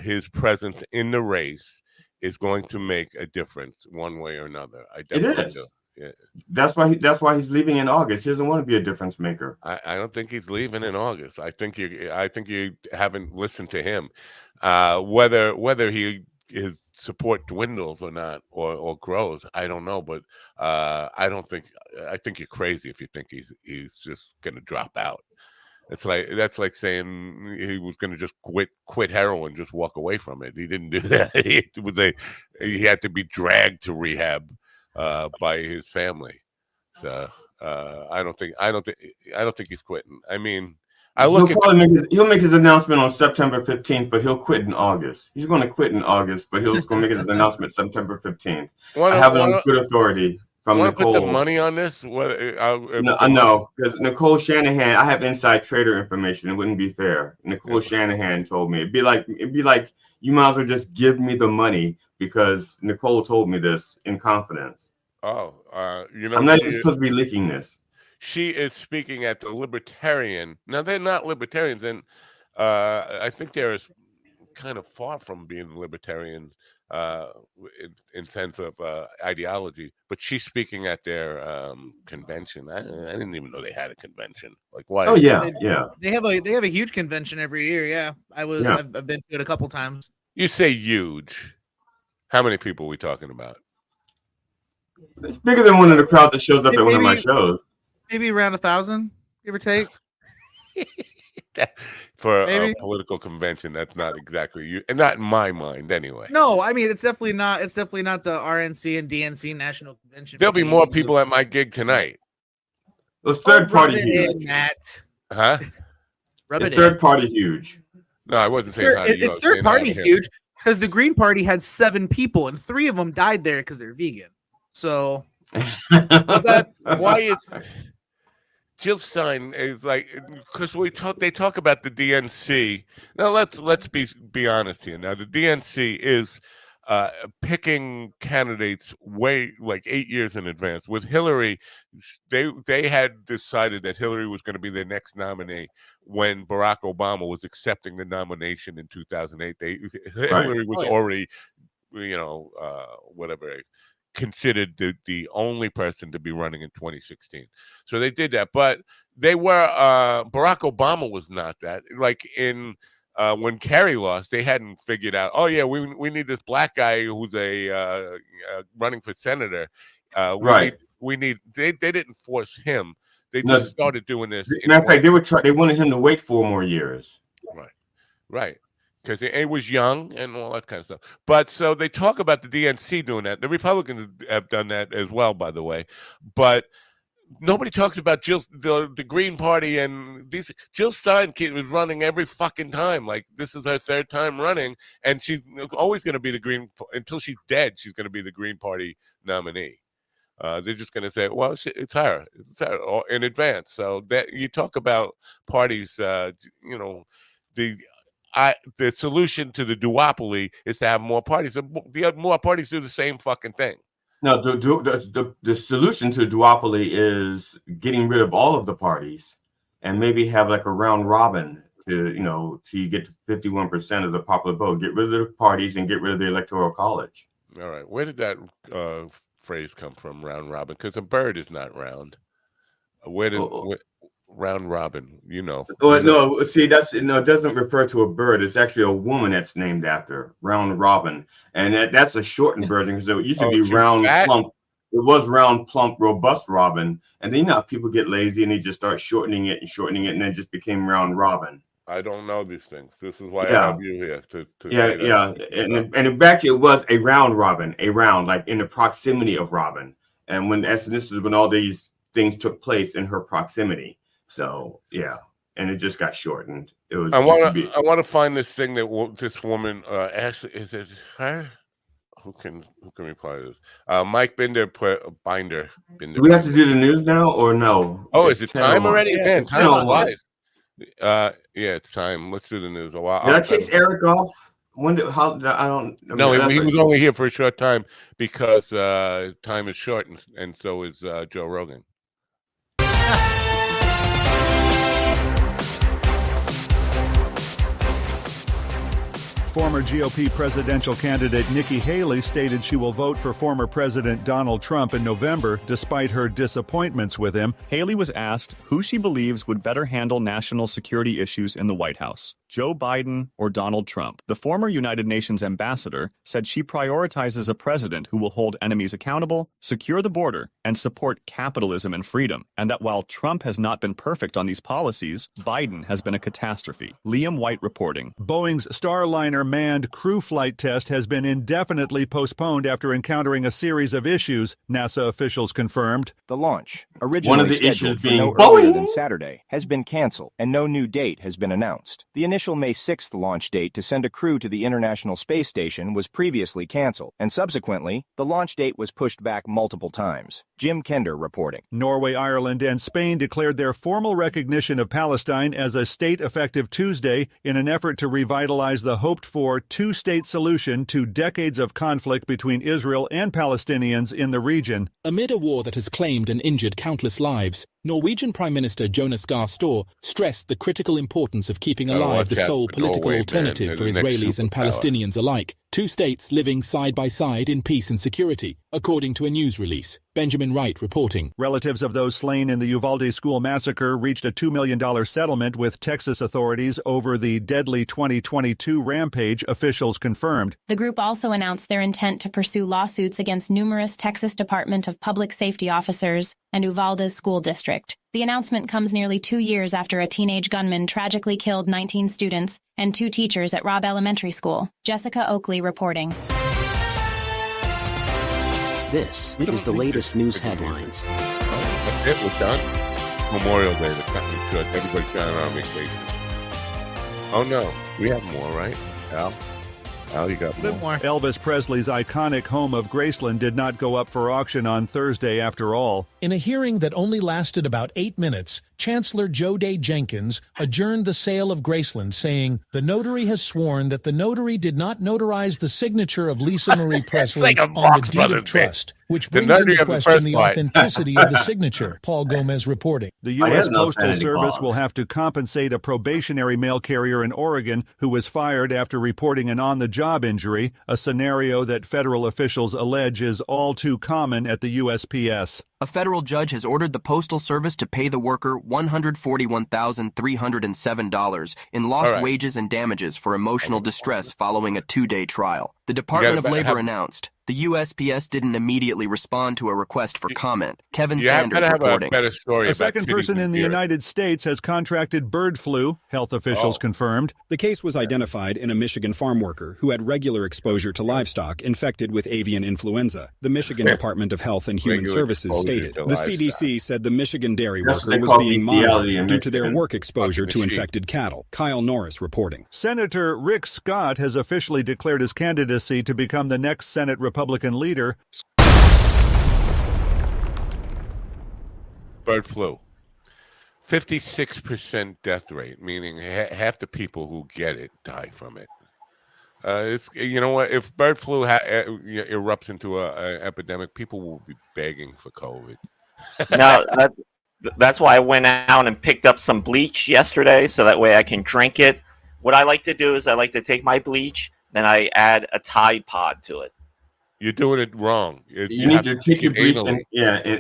his presence in the race is going to make a difference one way or another. I definitely do. Yeah. That's why he's leaving in August. He doesn't want to be a difference maker. I don't think he's leaving in August. I think you haven't listened to him. Whether his support dwindles or not or grows, I don't know. But I think you're crazy if you think he's just gonna drop out. That's like saying he was going to just quit heroin, just walk away from it. He didn't do that. He had to be dragged to rehab by his family. So I don't think he's quitting. I mean, he'll make his announcement on September 15th, but he'll quit in August. He's going to quit in August, but he's going to make his announcement September 15th. I have it on good authority. Want to put some money on this? No, because Nicole Shanahan, I have inside trader information. It wouldn't be fair. Nicole Shanahan told me it'd be like you might as well just give me the money because Nicole told me this in confidence. Oh, I'm not even supposed to be leaking this. She is speaking at the Libertarian. Now they're not libertarians, and I think they're kind of far from being libertarian. In sense of ideology, but she's speking at their convention. I didn't even know they had a convention. Like, why? Oh yeah, They have a huge convention every year. Yeah, I've been to it a couple times. You say huge. How many people are we talking about? It's bigger than one of the crowd that shows up at one of my shows. Maybe around 1,000, give or take. For a political convention, that's not exactly you, and not in my mind anyway. No, I mean it's definitely not the RNC and DNC national convention. There'll be more people at my gig tonight. It's third party huge. Huh? It's third party huge. No, I wasn't saying it's third party huge because the Green Party had 7 people and 3 of them died there because they're vegan. So why is Jill Stein is like, because they talk about the DNC. Now let's be honest here. Now the DNC is picking candidates way like 8 years in advance. With Hillary, they had decided that Hillary was going to be their next nominee when Barack Obama was accepting the nomination in 2008. Hillary was already, considered the only person to be running in 2016. So they did that, but they were Barack Obama was not that. Like when Kerry lost, they hadn't figured out, oh yeah, we need this black guy who's running for senator. They didn't force him. They just started doing this. Matter of fact, they wanted him to wait 4 more years. Right. Because it was young and all that kind of stuff. But so they talk about the DNC doing that. The Republicans have done that as well, by the way. But nobody talks about the Green Party and these. Jill Stein was running every fucking time. Like, this is her 3rd time running, and she's always going to be until she's dead. She's going to be the Green Party nominee. They're just going to say, well, it's her in advance. So that you talk about parties, the solution to the duopoly is to have more parties. The more parties do the same fucking thing. No, the solution to duopoly is getting rid of all of the parties and maybe have like a round robin till you get to 51% of the popular vote. Get rid of the parties and get rid of the electoral college. All right. Where did that phrase come from, round robin? Because a bird is not round. Round robin, Oh, no, see, it doesn't refer to a bird. It's actually a woman that's named after Round Robin, and that's a shortened version because it used to be round, plump. It was round, plump, robust Robin, and then people get lazy and they just start shortening it, and then it just became Round Robin. I don't know these things. This is why I have you here to and actually it was a round robin, like in the proximity of Robin, and this is when all these things took place in her proximity. So and it just got shortened. It was. I want to find this thing that this woman. Ashley, is it her? Who can reply to this? Mike Binder. Do we have to do the news now or no? Oh, is it time already? Man, time flies. It's time. Let's do the news. Did I chase Eric off? No, he was only here for a short time because time is short, and so is Joe Rogan. Former GOP presidential candidate Nikki Haley stated she will vote for former President Donald Trump in November, despite her disappointments with him. Haley was asked who she believes would better handle national security issues in the White House, Joe Biden or Donald Trump. The former United Nations ambassador said she prioritizes a president who will hold enemies accountable, secure the border, and support capitalism and freedom, and that while Trump has not been perfect on these policies, Biden has been a catastrophe. Liam White reporting. Boeing's Starliner manned crew flight test has been indefinitely postponed after encountering a series of issues, NASA officials confirmed. The launch, originally scheduled for no earlier than Saturday, has been canceled, and no new date has been announced. The initial May 6th launch date to send a crew to the International Space Station was previously canceled, and subsequently, the launch date was pushed back multiple times. Jim Kender reporting. Norway, Ireland, and Spain declared their formal recognition of Palestine as a state effective Tuesday in an effort to revitalize the hoped-for two-state solution to decades of conflict between Israel and Palestinians in the region. Amid a war that has claimed and injured countless lives, Norwegian Prime Minister Jonas Gahr Store stressed the critical importance of keeping alive the sole political alternative for Israelis and Palestinians alike, two states living side by side in peace and security, according to a news release. Benjamin Wright reporting. Relatives of those slain in the Uvalde school massacre reached a $2 million settlement with Texas authorities over the deadly 2022 rampage, officials confirmed. The group also announced their intent to pursue lawsuits against numerous Texas Department of Public Safety officers and Uvalde's school district. The announcement comes nearly 2 years after a teenage gunman tragically killed 19 students and 2 teachers at Robb Elementary School. Jessica Oakley reporting. This is the latest news headlines. It was done. Memorial Day, the country should. Everybody's gone on vacation. Oh no, we have more, right, Al? Al, you got more. Elvis Presley's iconic home of Graceland did not go up for auction on Thursday after all. In a hearing that only lasted about 8 minutes, Chancellor Joe Day Jenkins adjourned the sale of Graceland, saying the notary has sworn that the notary did not notarize the signature of Lisa Marie Presley on the deed of trust, which brings into question the authenticity of the signature, Paul Gomez reporting. The U.S. Postal Service will have to compensate a probationary mail carrier in Oregon who was fired after reporting an on-the-job injury, a scenario that federal officials allege is all too common at the USPS. A federal judge has ordered the Postal Service to pay the worker $141,307 in lost wages and damages for emotional distress following a 2-day trial. The Department of Labor announced the USPS didn't immediately respond to a request for comment. Kevin Sanders reporting. A second person in the United States has contracted bird flu, health officials confirmed. The case was identified in a Michigan farm worker who had regular exposure to livestock infected with avian influenza. The Michigan Department of Health and Human Services stated the CDC said the Michigan dairy worker was being monitored due to their work exposure to infected cattle. Kyle Norris reporting. Senator Rick Scott has officially declared his candidacy to become the next Senate Republican leader. Bird flu. 56% death rate, meaning half the people who get it die from it. It's, you know what? If bird flu erupts into an epidemic, people will be begging for COVID. Now that's why I went out and picked up some bleach yesterday, so that way I can drink it. What I like to do is I like to take my bleach, then I add a Tide Pod to it. You're doing it wrong. You need to take your bleach and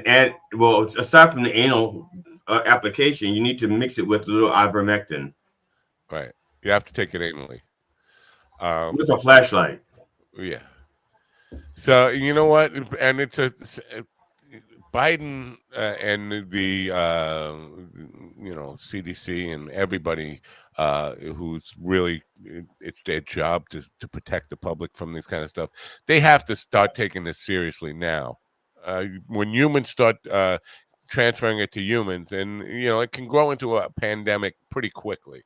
add. Well, aside from the anal application, you need to mix it with a little ivermectin. Right. You have to take it anally. With a flashlight. Yeah. So you know what? And it's Biden and the CDC and everybody who's really, it's their job to protect the public from this kind of stuff. They have to start taking this seriously now. When humans start transferring it to humans, and it can grow into a pandemic pretty quickly.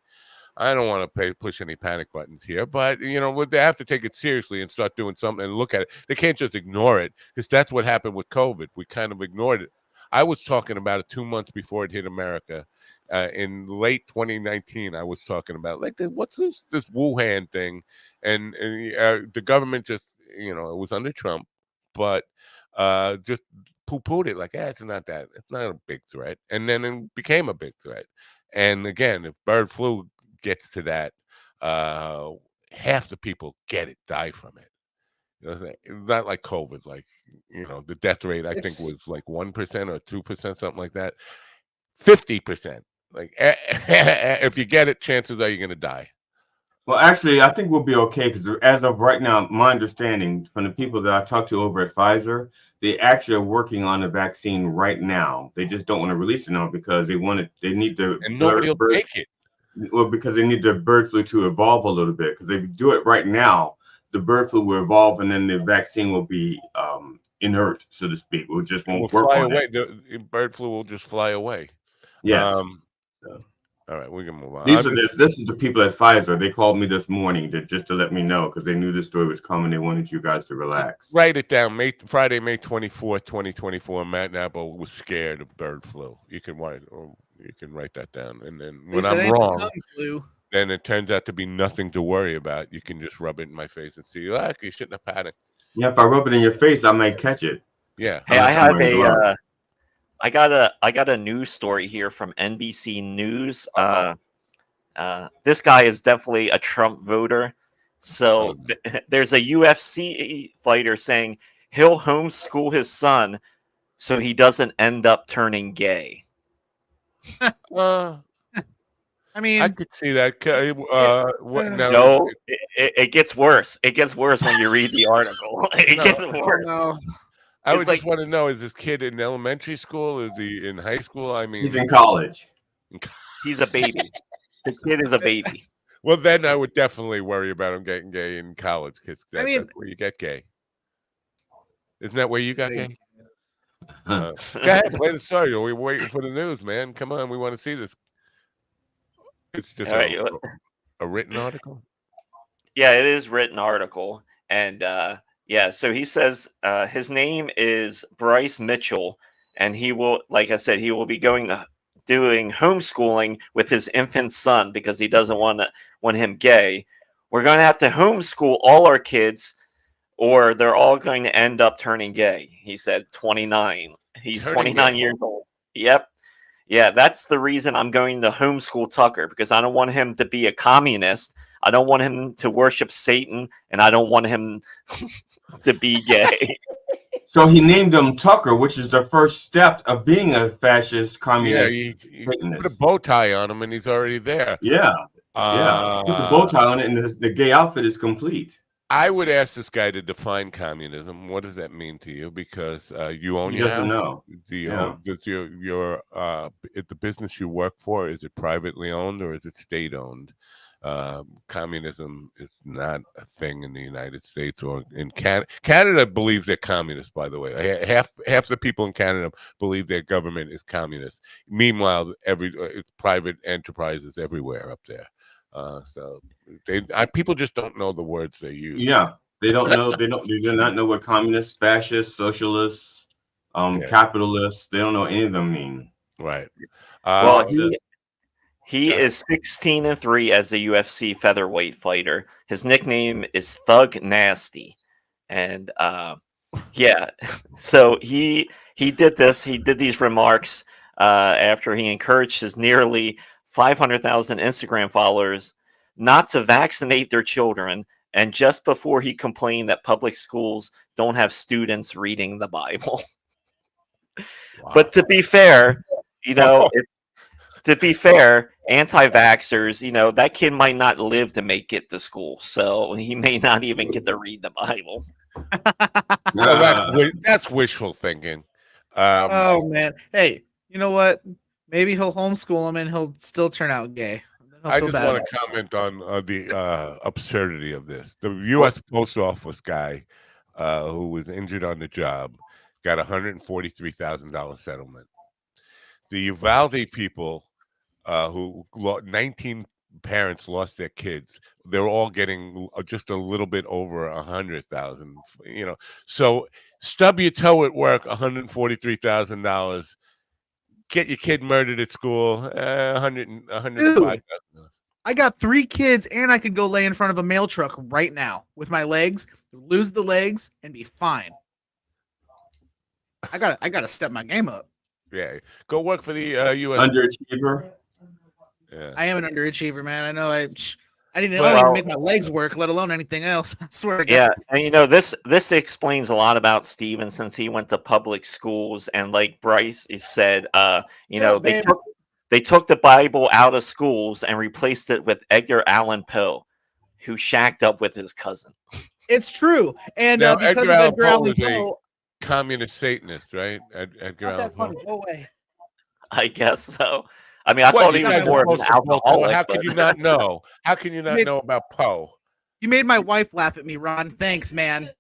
I don't want to push any panic buttons here, but they have to take it seriously and start doing something and look at it. They can't just ignore it, because that's what happened with COVID. We kind of ignored it. I was talking about it 2 months before it hit America. In late 2019, I was talking about what's this Wuhan thing, and the government just it was under Trump, but just poo-pooed it like, it's not a big threat, and then it became a big threat. And again, if bird flu gets to that, half the people die from it. It's not like COVID, the death rate I think was like 1% or 2%, something like that. 50%. If you get it, chances are you're going to die. Well, actually, I think we'll be okay, because as of right now, my understanding from the people that I talked to over at Pfizer, they actually are working on the vaccine right now. They just don't want to release it now because they need the and nobody will take it. Well, because they need the bird flu to evolve a little bit. Because if you do it right now, the bird flu will evolve, and then the vaccine will be inert, so to speak. It just won't work on away. it. The bird flu will just fly away. Yes. All right, we can move on. This is the people at Pfizer. They called me this morning just to let me know, because they knew this story was coming. They wanted you guys to relax. Write it down. Friday, May 24th, 2024. Matt Napple was scared of bird flu. You can write that down. And then when I'm wrong, then it turns out to be nothing to worry about. You can just rub it in my face and see, you shouldn't have panicked. Yeah, if I rub it in your face, I might catch it. Yeah. Hey, I got a news story here from NBC News. This guy is definitely a Trump voter. So there's a UFC fighter saying he'll homeschool his son so he doesn't end up turning gay. I mean, I could see that. No, it gets worse. It gets worse when you read the article. It gets worse. No. I would just want to know, is this kid in elementary school? Is he in high school? I mean, he's in college. He's a baby. The kid is a baby. Well, then I would definitely worry about him getting gay in college, because that's where you get gay. Isn't that where you got gay? Go ahead, play the story. We're waiting for the news, man. Come on, we want to see this. It's just a written article? Yeah, it is written article. And so he says his name is Bryce Mitchell, and he will, like I said, he will be doing homeschooling with his infant son because he doesn't want him gay. We're going to have to homeschool all our kids, or they're all going to end up turning gay. He said 29. He's 29 years old. Yep. Yeah, that's the reason I'm going to homeschool Tucker, because I don't want him to be a communist. I don't want him to worship Satan, and I don't want him to be gay. So he named him Tucker, which is the first step of being a fascist communist. Yeah, you put a bow tie on him, and he's already there. Yeah. Put the bow tie on it, and the gay outfit is complete. I would ask this guy to define communism. What does that mean to you? Because you own your house. He doesn't know. Do you own, does your the business you work for, is it privately owned or is it state owned? Communism is not a thing in the United States or in Canada. Canada believes they're communist, by the way. Half the people in Canada believe their government is communist. Meanwhile, it's private enterprises everywhere up there. So people just don't know the words they use. Yeah, they don't know. They do not know what communist, fascist, socialist, capitalists. They don't know any of them mean. Right. Well, he is 16-3 as a UFC featherweight fighter. His nickname is Thug Nasty, and so he did this. He did these remarks after he encouraged his nearly 500,000 Instagram followers not to vaccinate their children, and just before he complained that public schools don't have students reading the Bible. Wow. But to be fair, anti-vaxxers, that kid might not live to make it to school, so he may not even get to read the Bible. That's wishful thinking. Oh man, hey, you know what? Maybe he'll homeschool him and he'll still turn out gay. I just want to comment on the absurdity of this. The U.S. Post Office guy who was injured on the job got $143,000 settlement. The Uvalde people who 19 parents lost their kids, they're all getting just a little bit over 100,000. So stub your toe at work, $143,000. Get your kid murdered at school, 105,000. I got 3 kids, and I could go lay in front of a mail truck right now with my legs, lose the legs, and be fine. I gotta step my game up. Yeah, go work for the U.S. Underachiever. Yeah, I am an underachiever, man. I know. I didn't even make my legs work, let alone anything else. I swear to God. Yeah, and this explains a lot about Steven, since he went to public schools, and like Bryce said, they took the Bible out of schools and replaced it with Edgar Allan Poe, who shacked up with his cousin. It's true, and now, because Edgar of Allan Edgar Poe Allan was Poe, a communist Satanist, right? Edgar Allan Poe. Go away. I guess so. I mean, I thought he was more of an alcoholic. How can you not know? How can you not know about Poe? You made my wife laugh at me, Ron. Thanks, man.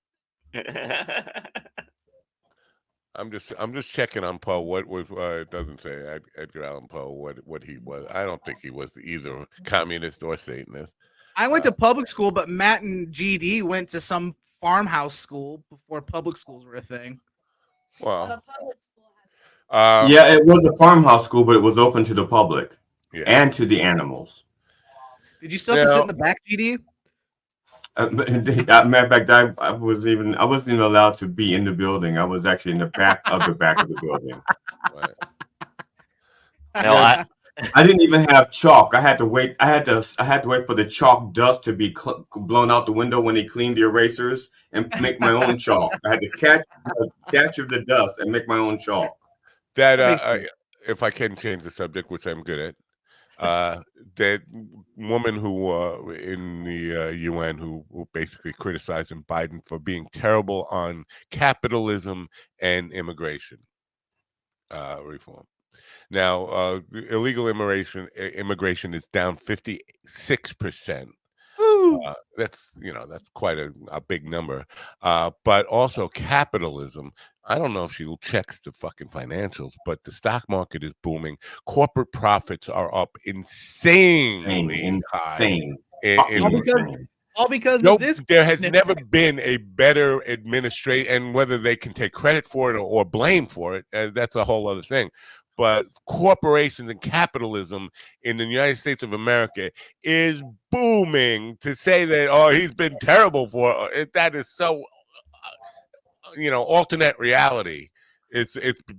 I'm just checking on Poe. What was it doesn't say Edgar Allan Poe what he was. I don't think he was either communist or Satanist. I went to public school, but Matt and GD went to some farmhouse school before public schools were a thing. Well, yeah, it was a farmhouse school, but it was open to the public and to the animals. Did you still have to sit in the back, GD? Matter of fact, I wasn't even allowed to be in the building. I was actually in the back of the building. Right. No, I didn't even have chalk. I had to wait. I had to wait for the chalk dust to be blown out the window when they cleaned the erasers and make my own chalk. I had to catch the dust and make my own chalk. That if I can change the subject, which I'm good at, that woman who in the UN who basically criticizing Biden for being terrible on capitalism and immigration reform. Now, illegal immigration is down 56%. That's quite a big number. But also capitalism. I don't know if she checks the fucking financials, but the stock market is booming. Corporate profits are up insanely high. All because nope, of this. There has never been a better administration, and whether they can take credit for it or blame for it, that's a whole other thing. But corporations and capitalism in the United States of America is booming. To say that, he's been terrible for it, that is so, alternate reality. It's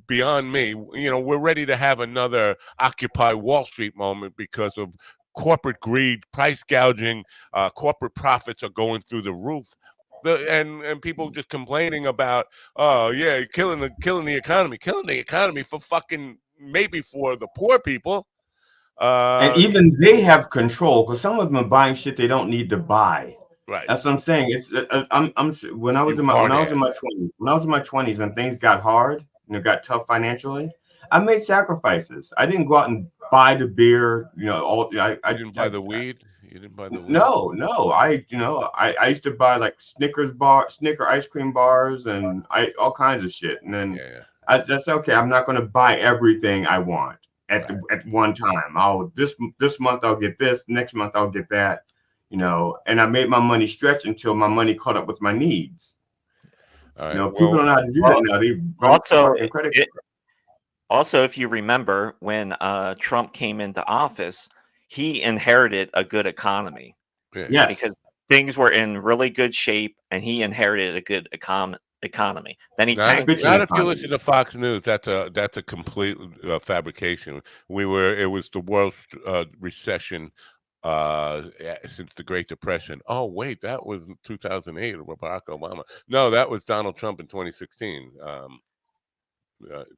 beyond me. We're ready to have another Occupy Wall Street moment because of corporate greed, price gouging. Corporate profits are going through the roof. And people just complaining about, killing the economy for fucking, maybe for the poor people. And even they have control, because some of them are buying shit they don't need to buy. Right. That's what I'm saying. It's when I was in my 20s and things got hard and it got tough financially, I made sacrifices. I didn't go out and buy the beer. I didn't buy the weed. You didn't buy the weed. No. I used to buy like Snicker ice cream bars and all kinds of shit. And then I just okay, I'm not going to buy everything I want at one time. This month I'll get this. Next month I'll get that. And I made my money stretch until my money caught up with my needs. All right. People don't know how to do that now. They run credit. Also, if you remember when Trump came into office, he inherited a good economy. Yes. Because things were in really good shape, and he inherited a good economy. Then he tanked. Not if you listen to Fox News. That's a complete fabrication. It was the worst recession since the Great Depression. Oh wait, that was 2008 with Barack Obama. No, that was Donald Trump in 2016.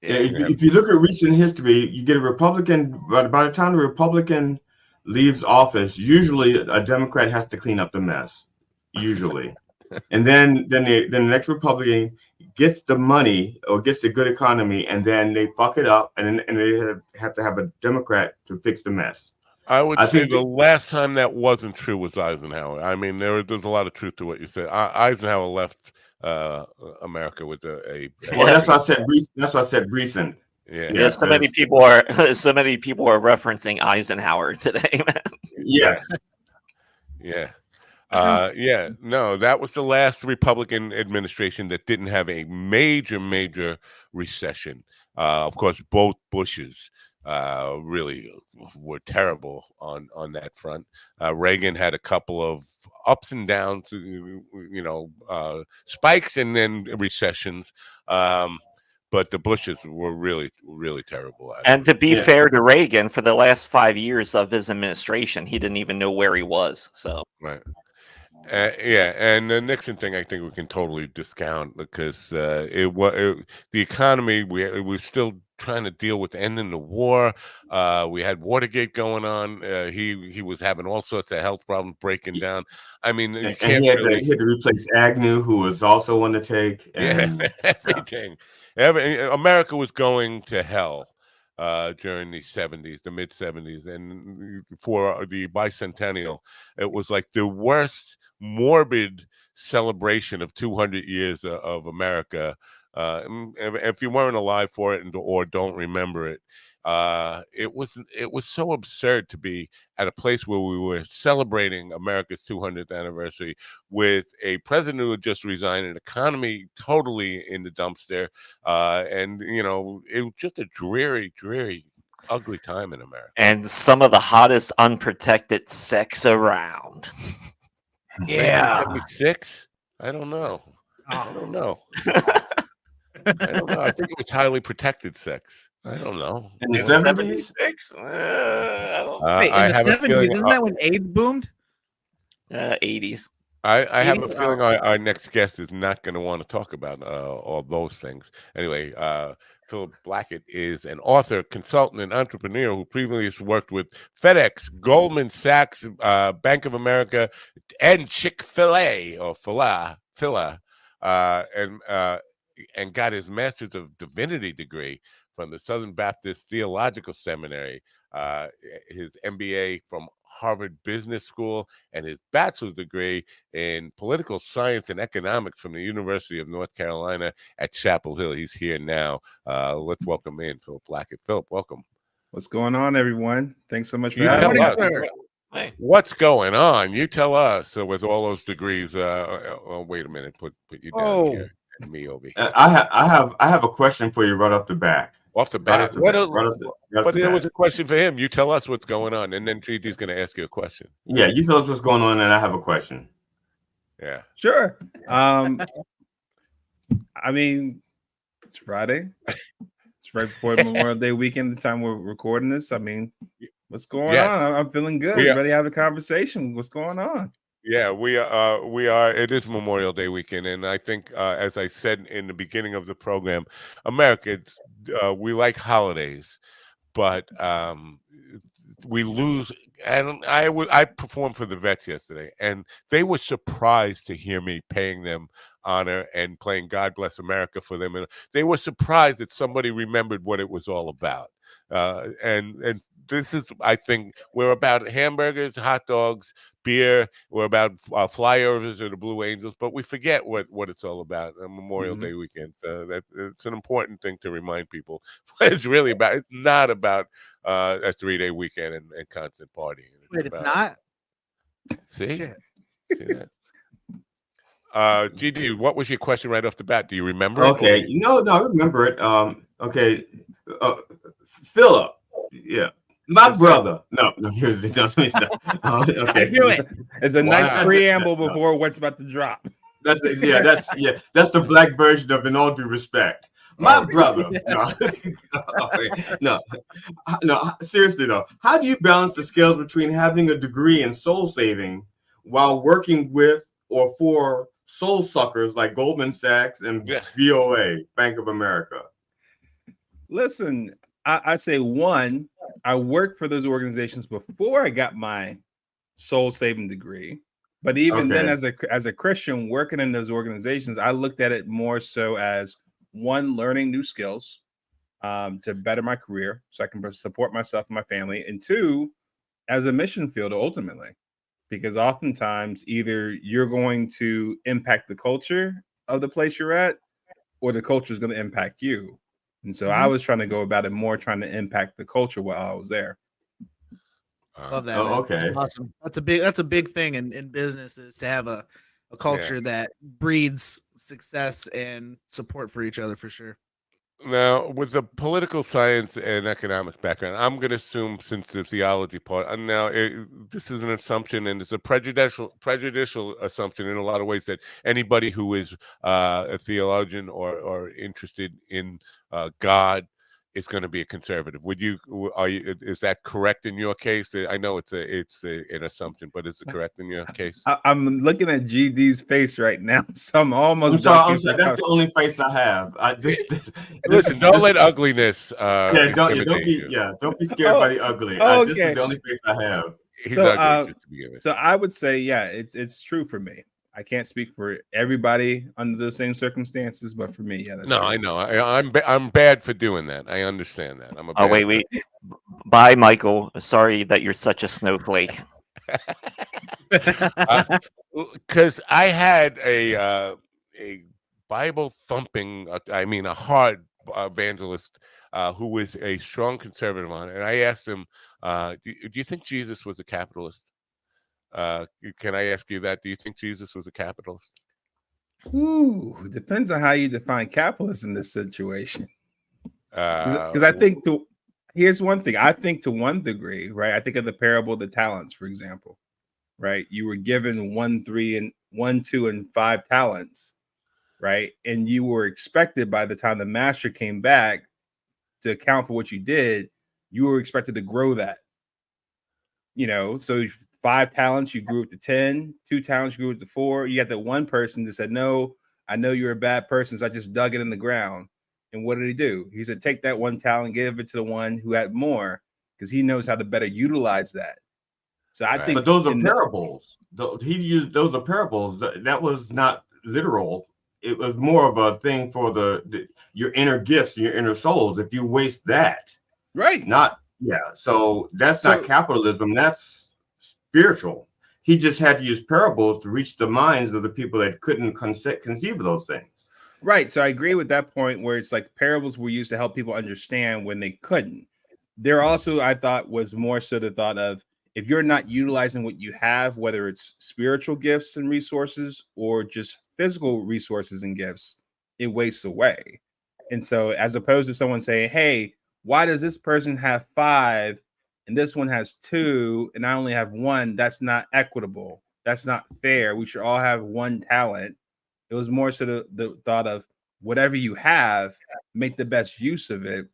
If you look at recent history, you get a Republican. By the time the Republican leaves office, usually a Democrat has to clean up the mess. Usually, and then the next Republican gets the money or gets a good economy, and then they fuck it up, and they have to have a Democrat to fix the mess. I would say the last time that wasn't true was Eisenhower. I mean, there's a lot of truth to what you said. Eisenhower left America with a well, that's why I said recent. That's why I said recent. Yeah, so many people are referencing Eisenhower today, man. Yes. Yeah. No, that was the last Republican administration that didn't have a major recession. Of course, both Bushes really were terrible on that front. Reagan had a couple of ups and downs, spikes and then recessions. But the Bushes were really terrible at it. And to be fair to Reagan, for the last 5 years of his administration, he didn't even know where he was. So right. And the Nixon thing, I think we can totally discount because the economy. We're still trying to deal with ending the war. We had Watergate going on. He was having all sorts of health problems breaking down. I mean, you can't he had to replace Agnew, who was also on the take. And, everything. America was going to hell during the 70s, the mid 70s, and for the bicentennial, it was like the worst morbid celebration of 200 years of America. If you weren't alive for it or don't remember it, it was so absurd to be at a place where we were celebrating America's 200th anniversary with a president who had just resigned, an economy totally in the dumpster, and it was just a dreary, ugly time in America. And some of the hottest unprotected sex around. Yeah. 1976? I don't know. I don't know. I think it was highly protected sex. I don't know. In the 70s? Wait, in the 70s, isn't that when AIDS boomed? 80s. I have a feeling our next guest is not going to want to talk about all those things. Anyway, Philip Blackett is an author, consultant, and entrepreneur who previously worked with FedEx, Goldman Sachs, Bank of America, and Chick-fil-A or Fila, and got his Master's of Divinity degree from the Southern Baptist Theological Seminary, his MBA from Harvard Business School, and his bachelor's degree in political science and economics from the University of North Carolina at Chapel Hill. He's here now. Let's welcome in Philip Blackett. Philip, welcome. What's going on, everyone? Thanks so much for having me. What's going on? You tell us. So with all those degrees, wait a minute, put you down here and me over here. I have a question for you right off the bat. But there was a question for him. You tell us what's going on, and then Treaty's going to ask you a question. Yeah, you tell us what's going on, and I have a question. Yeah, sure. I mean, it's Friday. It's right before Memorial Day weekend. The time we're recording this. I mean, what's going on? I'm feeling good. Ready to have a conversation. What's going on? Yeah, we are. It is Memorial Day weekend, and I think, as I said in the beginning of the program, Americans we like holidays, but we lose. And I performed for the vets yesterday, and they were surprised to hear me paying them honor and playing God Bless America for them, and they were surprised that somebody remembered what it was all about. And this is, I think, we're about hamburgers, hot dogs, beer. We're about flyovers or the Blue Angels, but we forget what it's all about on Memorial Day weekend. So that it's an important thing to remind people what it's really about. It's not about a 3-day weekend and constant partying. Wait, it's not? See? Shit. See that? GD, what was your question right off the bat? Do you remember Okay, it? no, I remember it. Okay, Philip, yeah, my brother. No, here's it. Doesn't stop. Okay, I knew it. It's a nice preamble before what's about to drop. That's the black version of "In All Due Respect." My brother. No, seriously though, how do you balance the scales between having a degree in soul saving while working with or for soul suckers like Goldman Sachs and BOA, Bank of America? Listen, I say one, I worked for those organizations before I got my soul saving degree. But even then, as a Christian working in those organizations, I looked at it more so as one, learning new skills to better my career so I can support myself and my family. And two, as a mission field ultimately. Because oftentimes either you're going to impact the culture of the place you're at, or the culture is going to impact you. And so I was trying to go about it more trying to impact the culture while I was there. Love that. Okay, that's awesome. That's a big thing in business, is to have a culture that breeds success and support for each other, for sure. Now, with the political science and economics background, I'm going to assume, since the theology part, and now this is an assumption, and it's a prejudicial assumption in a lot of ways, that anybody who is a theologian or interested in God is going to be a conservative. Is that correct in your case? I know it's an assumption, but is it correct in your case? I'm looking at GD's face right now, so I'm almost. I'm sorry, that's the only face I have. Listen, don't let ugliness. Don't be scared by the ugly. This is the only face I have. He's ugly just to begin with. So I would say, it's true for me. I can't speak for everybody under the same circumstances, but for me, that's no, true. I know. I'm bad for doing that. I understand that. Wait. Bye, Michael. Sorry that you're such a snowflake. Because I had a Bible thumping, a hard evangelist who was a strong conservative on it, and I asked him, "Do you think Jesus was a capitalist?" Can I ask you that? Do you think Jesus was a capitalist? Ooh, depends on how you define capitalist in this situation. Because I think here's one thing. I think to one degree, right? I think of the parable of the talents, for example, right? You were given 1, 2, and 5 talents, right? And you were expected, by the time the master came back to account for what you did, you were expected to grow that. So 5 talents, you grew up to 10, 2 talents, you grew up to 4. You got that one person that said, "No, I know you're a bad person, so I just dug it in the ground." And what did he do? He said, "Take that one talent, give it to the one who had more, because he knows how to better utilize that." So I think, but those are parables. He used those are parables. That was not literal. It was more of a thing for your inner gifts, your inner souls. If you waste that, right? So that's not capitalism. That's spiritual. He just had to use parables to reach the minds of the people that couldn't conceive of those things. Right. So I agree with that point, where it's like parables were used to help people understand when they couldn't. There also, I thought, was more so the thought of, if you're not utilizing what you have, whether it's spiritual gifts and resources or just physical resources and gifts, it wastes away. And so, as opposed to someone saying, "Hey, why does this person have 5 and this one has 2 and I only have 1? That's not equitable. That's not fair. We should all have 1 talent." It was more so the thought of, whatever you have, make the best use of it.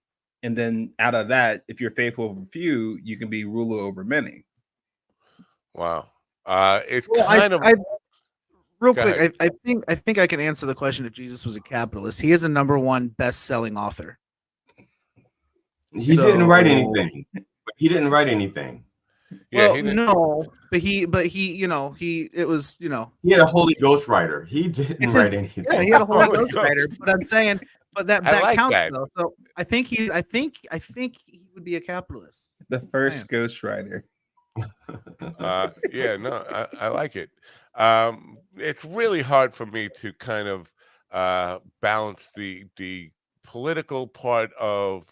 And then out of that, if you're faithful over few, you can be ruler over many. Wow. It's kind of real quick. I think I can answer the question if Jesus was a capitalist. He is a #1 best-selling author. He didn't write anything. But he didn't write anything. Yeah, well, no, but he, it was, he had a Holy Ghost writer. He didn't write anything. Yeah, he had a Holy Ghost writer. But I'm saying, but that like counts that. though. So I think he would be a capitalist. The first Ghost Writer. Yeah, no, I like it. It's really hard for me to kind of balance the political part of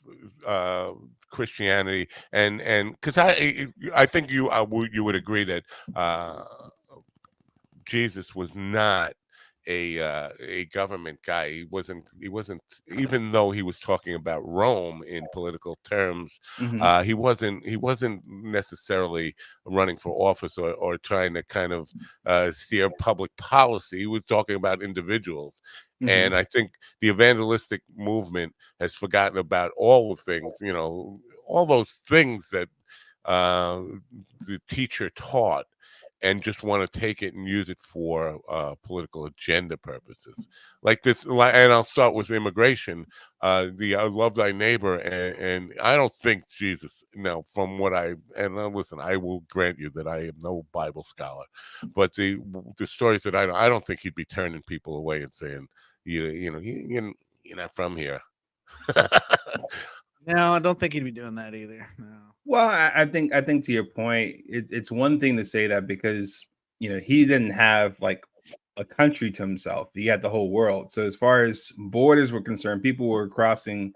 Christianity and because I think you would agree that Jesus was not a government guy. He wasn't even though he was talking about Rome in political terms. He wasn't necessarily running for office or trying to kind of steer public policy. He was talking about individuals. And I think the evangelistic movement has forgotten about all the things, all those things that the teacher taught, and just want to take it and use it for political agenda purposes, like this. And I'll start with immigration. The love thy neighbor, and I don't think Jesus. Now, from what listen, I will grant you that I am no Bible scholar, but the stories that I don't think he'd be turning people away and saying, you're not from here. No, I don't think he'd be doing that either. No. Well, I think to your point, it's one thing to say that because he didn't have like a country to himself; he had the whole world. So as far as borders were concerned, people were crossing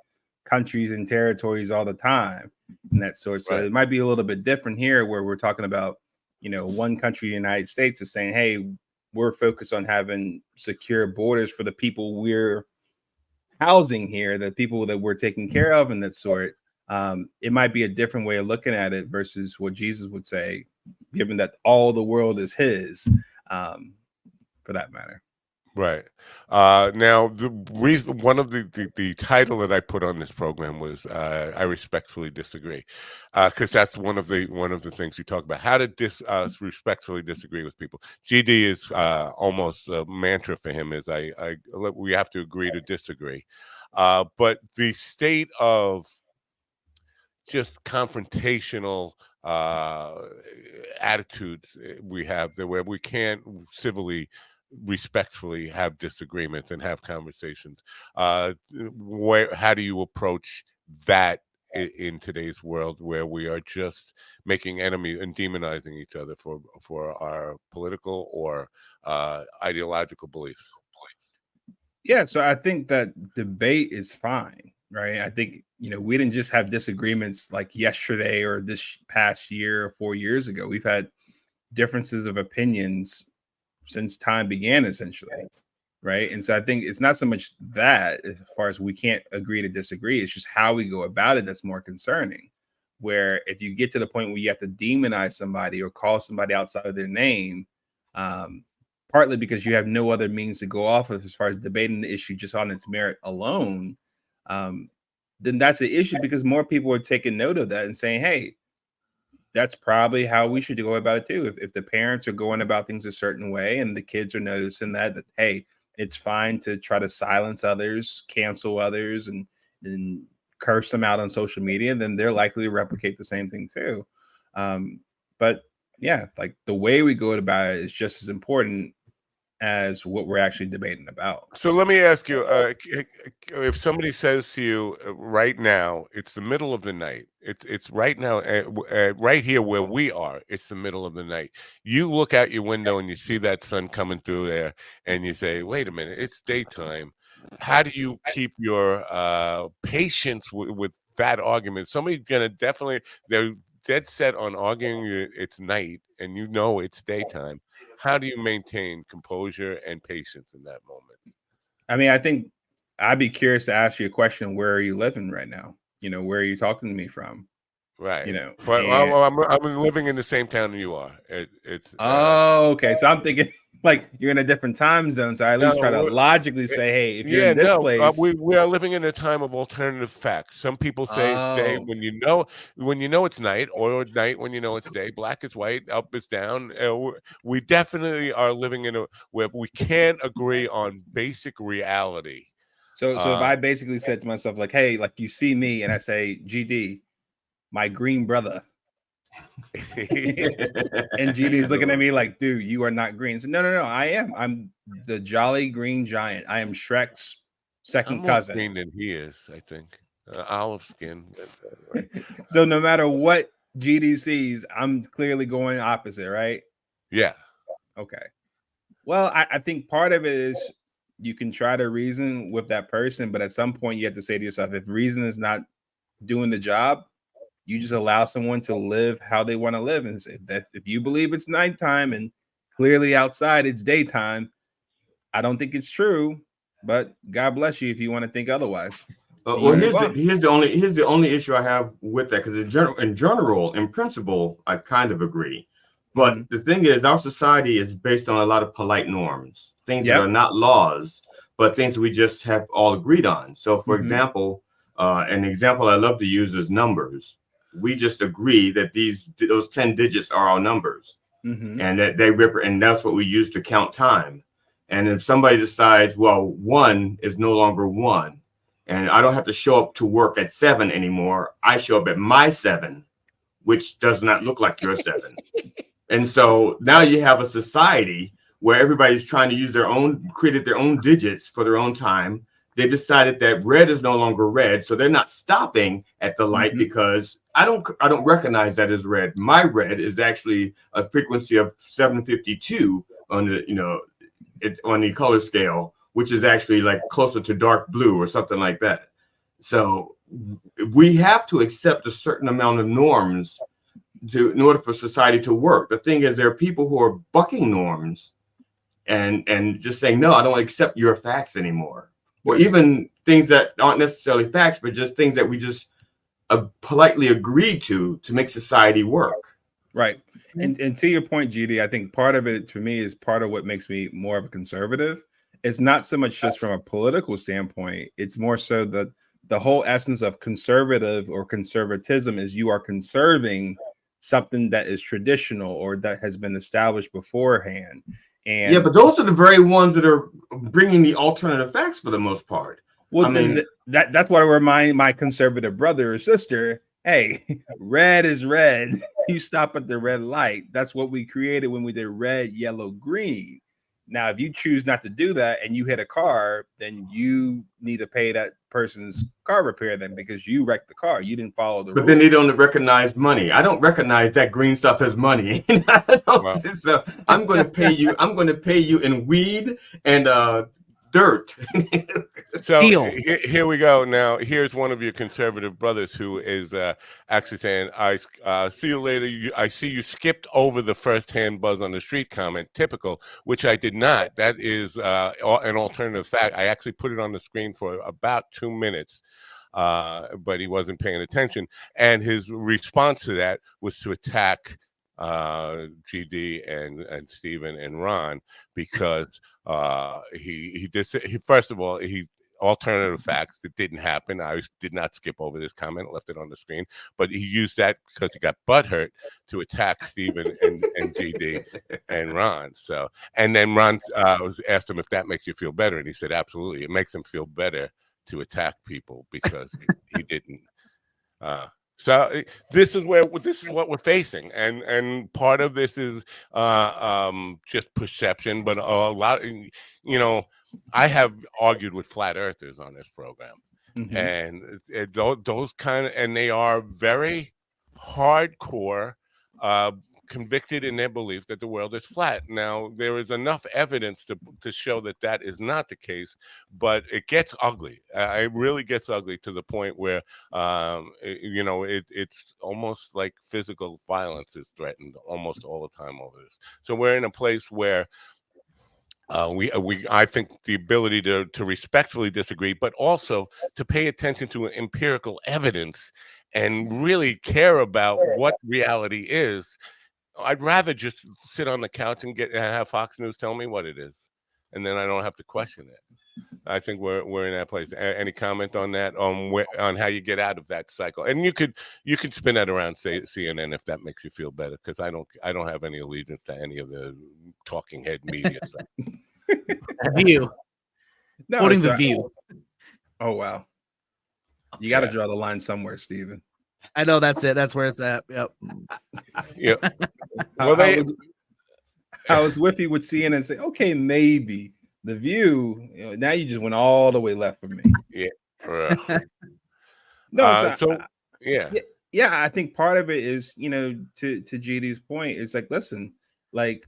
countries and territories all the time, and that sort. So it might be a little bit different here, where we're talking about one country, the United States, is saying, "Hey, we're focused on having secure borders for the people we're housing here, the people that we're taking care of, and that sort." It might be a different way of looking at it versus what Jesus would say, given that all the world is his, for that matter. Right. Now, the reason, one of the title that I put on this program was "I respectfully disagree," because that's one of the things you talk about. How to respectfully disagree with people. GD is almost a mantra for him. Is we have to agree to disagree, but the state of just confrontational attitudes we have there, where we can't respectfully have disagreements and have conversations. How do you approach that in today's world, where we are just making enemies and demonizing each other for our political or ideological beliefs? Yeah, so I think that debate is fine, right? I think we didn't just have disagreements like yesterday or this past year or 4 years ago. We've had differences of opinions since time began, essentially, right? And so I think it's not so much that, as far as we can't agree to disagree, it's just how we go about it that's more concerning. Where if you get to the point where you have to demonize somebody or call somebody outside of their name, partly because you have no other means to go off of as far as debating the issue just on its merit alone, then that's an issue, because more people are taking note of that and saying, hey, that's probably how we should go about it too. If the parents are going about things a certain way and the kids are noticing that, hey, it's fine to try to silence others, cancel others, and curse them out on social media, then they're likely to replicate the same thing too. But yeah, like the way we go about it is just as important as what we're actually debating about. So let me ask you, if somebody says to you right now, it's the middle of the night, it's right now, right here where we are, it's the middle of the night. You look out your window and you see that sun coming through there, and you say, wait a minute, it's daytime. How do you keep your patience with that argument? Somebody's going to definitely, they're dead set on arguing it's night and it's daytime. How do you maintain composure and patience in that moment? I mean, I think I'd be curious to ask you a question. Where are you living right now? Where are you talking to me from? Right. But I'm living in the same town you are. It's okay. So I'm thinking like you're in a different time zone. So I at least try to logically say, hey, if you're in this place, we are living in a time of alternative facts. Some people say day when you know it's night, or night when it's day. Black is white, up is down. We definitely are living in where we can't agree on basic reality. So if I basically said to myself, like, hey, like you see me, and I say, GD, my green brother. And GD's looking at me like, dude, you are not green. So no, I am. I'm the jolly green giant. I am Shrek's second cousin. More green than he is, I think. Olive skin. So no matter what GD sees, I'm clearly going opposite, right? Yeah. Okay. Well, I think part of it is you can try to reason with that person, but at some point you have to say to yourself, if reason is not doing the job, you just allow someone to live how they want to live. And say that if you believe it's nighttime and clearly outside it's daytime, I don't think it's true, but God bless you if you want to think otherwise. Well, here's the only issue I have with that, because in principle, I kind of agree. But the thing is, our society is based on a lot of polite norms, things that are not laws, but things we just have all agreed on. So, for example, an example I love to use is numbers. We just agree that those 10 digits are our numbers, and that and that's what we use to count time. And if somebody decides, well, 1 is no longer 1, and I don't have to show up to work at 7 anymore, I show up at my 7, which does not look like your 7. And so now you have a society where everybody's trying to created their own digits for their own time. They've decided that red is no longer red, so they're not stopping at the light because I don't recognize that as red. My red is actually a frequency of 752 on the on the color scale, which is actually like closer to dark blue or something like that. So we have to accept a certain amount of norms in order for society to work. The thing is, there are people who are bucking norms and just saying, no, I don't accept your facts anymore. Or even things that aren't necessarily facts, but just things that we just politely agreed to make society work. Right. And to your point, GD, I think part of it for me is part of what makes me more of a conservative. It's not so much just from a political standpoint. It's more so that the whole essence of conservative or conservatism is you are conserving something that is traditional or that has been established beforehand. And yeah, but those are the very ones that are bringing the alternative facts for the most part. Well, I mean, that's what I remind my conservative brother or sister. Hey, red is red. You stop at the red light. That's what we created when we did red, yellow, green. Now, if you choose not to do that and you hit a car, then you need to pay that person's car repair then because you wrecked the car. You didn't follow the rules. Then they don't recognize money. I don't recognize that green stuff as money. So I'm going to pay you. I'm going to pay you in weed and dirt. So here we go. Now, here's one of your conservative brothers who is actually saying, I see you later. I see you skipped over the first-hand buzz on the street comment, typical, which I did not. That is an alternative fact. I actually put it on the screen for about 2 minutes, but he wasn't paying attention. And his response to that was to attack GD and Stephen and Ron because he first of all, he alternative facts that didn't happen. I did not skip over this comment, left it on the screen, but he used that because he got butthurt to attack Stephen and GD and Ron. So, and then Ron asked him if that makes you feel better, and he said absolutely, it makes him feel better to attack people because he didn't. So this is what we're facing, and part of this is just perception, but a lot, I have argued with flat earthers on this program, and those and they are very hardcore, convicted in their belief that the world is flat. Now, there is enough evidence to show that is not the case, but it gets ugly. It really gets ugly to the point where, it's almost like physical violence is threatened almost all the time over this. So we're in a place where I think the ability to respectfully disagree, but also to pay attention to empirical evidence and really care about what reality is. I'd rather just sit on the couch and have Fox News tell me what it is, and then I don't have to question it. I think we're in that place. Any comment on that? On how you get out of that cycle? And you could spin that around, say CNN, if that makes you feel better, because I don't have any allegiance to any of the talking head media stuff. View, quoting The View. Oh wow, you got to draw the line somewhere, Stephen. I know that's it. That's where it's at. Yep. Yep. Well, I was with you with CNN and say, okay, maybe The View. Now you just went all the way left for me. Yeah. No, yeah. I think part of it is, to GD's point, it's like, listen, like,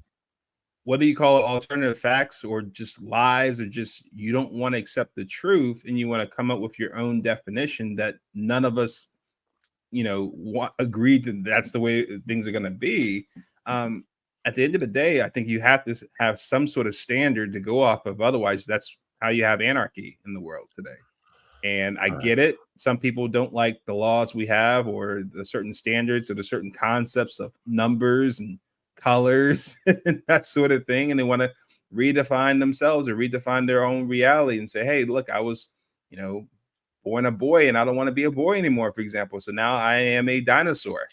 what do you call it? Alternative facts or just lies, or just you don't want to accept the truth and you want to come up with your own definition that none of us, agreed to. That's the way things are going to be. At the end of the day, I think you have to have some sort of standard to go off of. Otherwise, that's how you have anarchy in the world today. And I get it. Some people don't like the laws we have or the certain standards or the certain concepts of numbers and colors and that sort of thing. And they want to redefine themselves or redefine their own reality and say, hey, look, I was, born a boy and I don't want to be a boy anymore, for example. So now I am a dinosaur.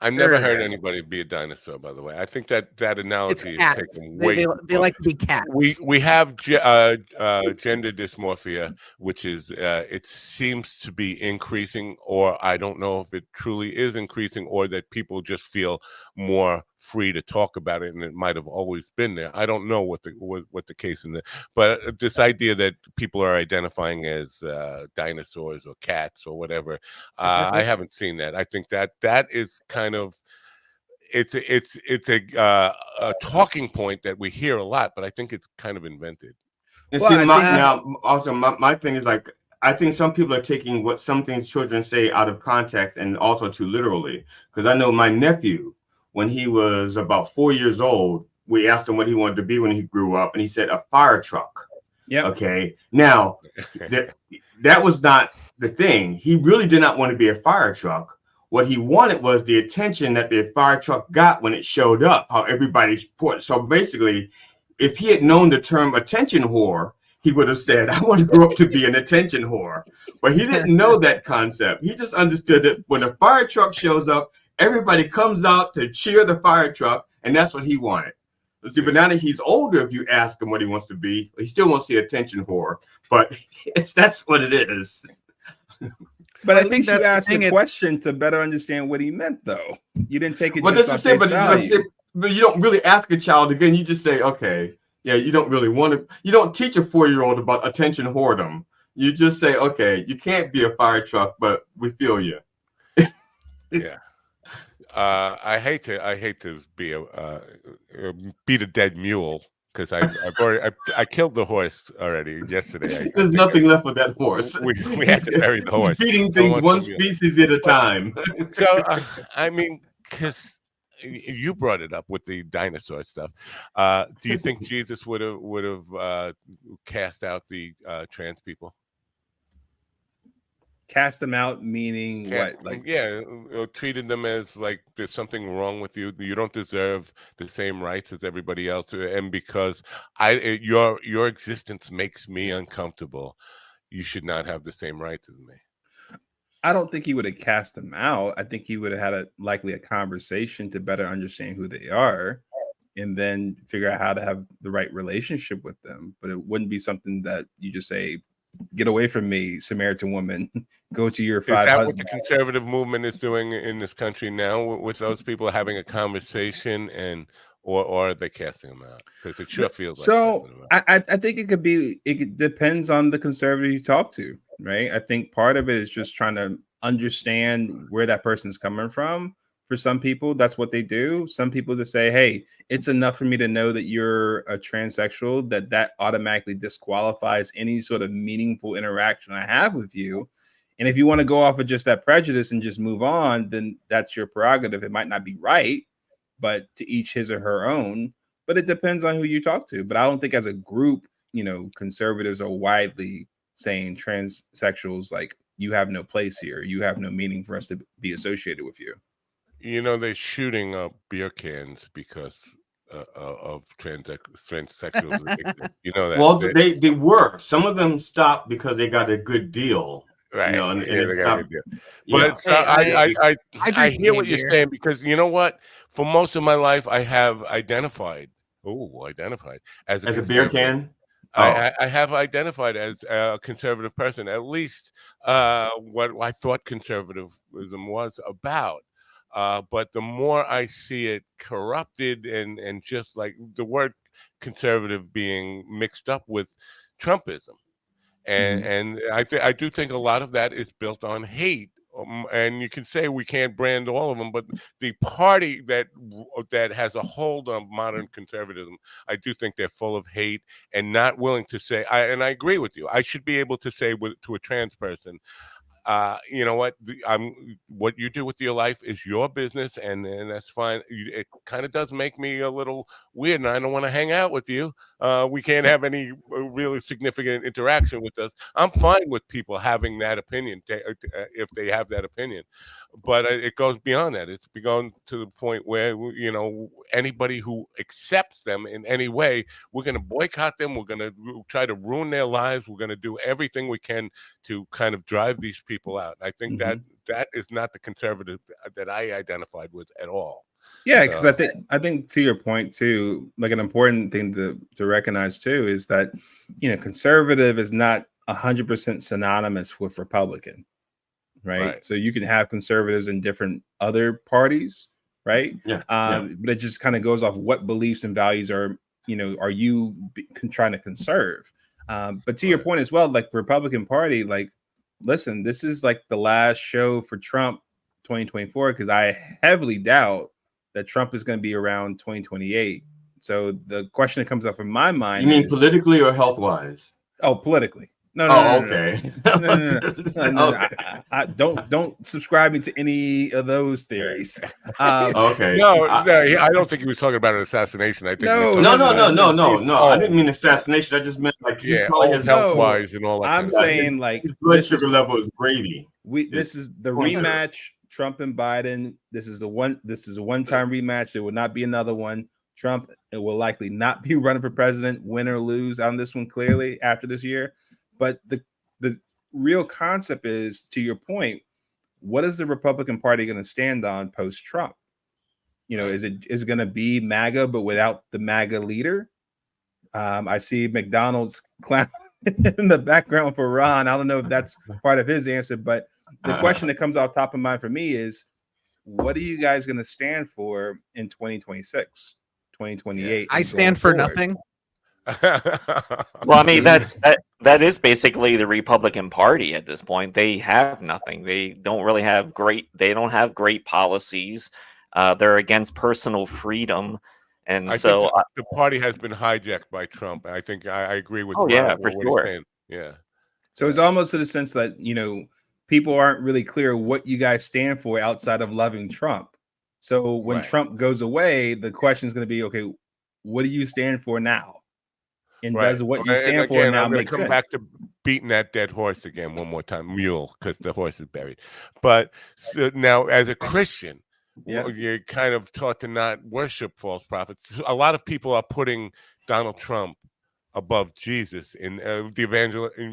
I've never heard anybody be a dinosaur, by the way. I think that analogy is taken way. They like to be cats. We have gender dysmorphia, which is it seems to be increasing, or I don't know if it truly is increasing, or that people just feel more free to talk about it, and it might have always been there. I don't know what the case in there, but this idea that people are identifying as dinosaurs or cats or whatever, I haven't seen that. I think that is kind of it's a talking point that we hear a lot, but I think it's kind of invented. And see, my thing is like, I think some people are taking what some things children say out of context and also too literally. Because I know my nephew, when he was about 4 years old, we asked him what he wanted to be when he grew up, and he said a fire truck. Yeah. Okay. Now, that was not the thing. He really did not want to be a fire truck. What he wanted was the attention that the fire truck got when it showed up, how everybody's put. So basically, if he had known the term attention whore, he would have said, I want to grow up to be an attention whore. But he didn't know that concept. He just understood that when a fire truck shows up, everybody comes out to cheer the fire truck, and that's what he wanted. See, but now that he's older, if you ask him what he wants to be, he still wants the attention whore. But that's what it is. But I think you asked the question to better understand what he meant, though. You didn't take it. But you don't really ask a child again. You just say, okay, yeah, you don't really want to. You don't teach a 4-year-old about attention whoredom. You just say, okay, you can't be a fire truck, but we feel you. Yeah. I hate to be beat a dead mule, because I killed the horse already yesterday. There's nothing left with that horse. We had to bury the horse. He's feeding things one species at a time. So I mean, because you brought it up with the dinosaur stuff. Do you think Jesus would have cast out the trans people? Cast them out, meaning what? Like, treated them as like there's something wrong with you. You don't deserve the same rights as everybody else, and because your existence makes me uncomfortable, you should not have the same rights as me. I don't think he would have cast them out. I think he would have had likely a conversation to better understand who they are, and then figure out how to have the right relationship with them. But it wouldn't be something that you just say, get away from me, Samaritan woman. Go to your 5 husbands. Is that what the conservative movement is doing in this country now, with those people having a conversation, or are they casting them out? Because it sure feels like. So I think it could be. It depends on the conservative you talk to, right? I think part of it is just trying to understand where that person's coming from. For some people, that's what they do. Some people that say, hey, it's enough for me to know that you're a transsexual, that automatically disqualifies any sort of meaningful interaction I have with you. And if you want to go off of just that prejudice and just move on, then that's your prerogative. It might not be right, but to each his or her own. But it depends on who you talk to. But I don't think as a group, conservatives are widely saying transsexuals, like, you have no place here. You have no meaning for us to be associated with you. They're shooting up beer cans because of transsexuals. You know that. Well, they were. Some of them stopped because they got a good deal. Right. And they got a good deal. But I hear what you're saying, because you know what? For most of my life, I have identified as a beer can. I have identified as a conservative person, at least what I thought conservatism was about. But the more I see it corrupted and just like the word conservative being mixed up with Trumpism. And I do think a lot of that is built on hate. And you can say we can't brand all of them, but the party that has a hold on modern conservatism, I do think they're full of hate and not willing to say. And I agree with you. I should be able to say to a trans person, you know what? What you do with your life is your business, and that's fine. It kind of does make me a little weird, and I don't want to hang out with you. We can't have any really significant interaction with us. I'm fine with people having that opinion if they have that opinion, but it goes beyond that. It's gone to the point where anybody who accepts them in any way, we're going to boycott them. We're going to try to ruin their lives. We're going to do everything we can to kind of drive these people out. I think that is not the conservative that I identified with at all. Yeah, because I think to your point too, like an important thing to recognize too is that conservative is not 100% synonymous with Republican, right? So you can have conservatives in different other parties, right? But it just kind of goes off what beliefs and values are you trying to conserve. But to your point as well, like Republican Party, like, listen, this is like the last show for Trump 2024, because I heavily doubt that Trump is going to be around 2028. So the question that comes up in my mind, you mean politically or health wise? Oh, politically. No. Don't subscribe me to any of those theories. Okay. No, I don't think he was talking about an assassination. I think no. I didn't mean assassination. I just meant like he probably has health wise and all that. I'm saying like his blood sugar level is gravy. This is the rematch. Trump and Biden. This is a one-time rematch. There will not be another one. Trump will likely not be running for president, win or lose on this one clearly after this year. But the real concept is, to your point, what is the Republican Party going to stand on post-Trump? Is it going to be MAGA but without the MAGA leader? I see McDonald's clown in the background for Ron. I don't know if that's part of his answer, but the question that comes off top of mind for me is, what are you guys going to stand for in 2026, 2028? I stand for nothing. Well, I mean, that is basically the Republican Party at this point. They have nothing. They don't really have great policies. They're against personal freedom. And I think the party has been hijacked by Trump. I think I agree with for sure. Yeah. So it's almost in the sense that, people aren't really clear what you guys stand for outside of loving Trump. So when Trump goes away, the question is going to be, okay, what do you stand for now? And does what you stand for now make sense? I'm going to come back to beating that dead horse again one more time, mule, because the horse is buried. But now, as a Christian, you're kind of taught to not worship false prophets. A lot of people are putting Donald Trump above Jesus, in the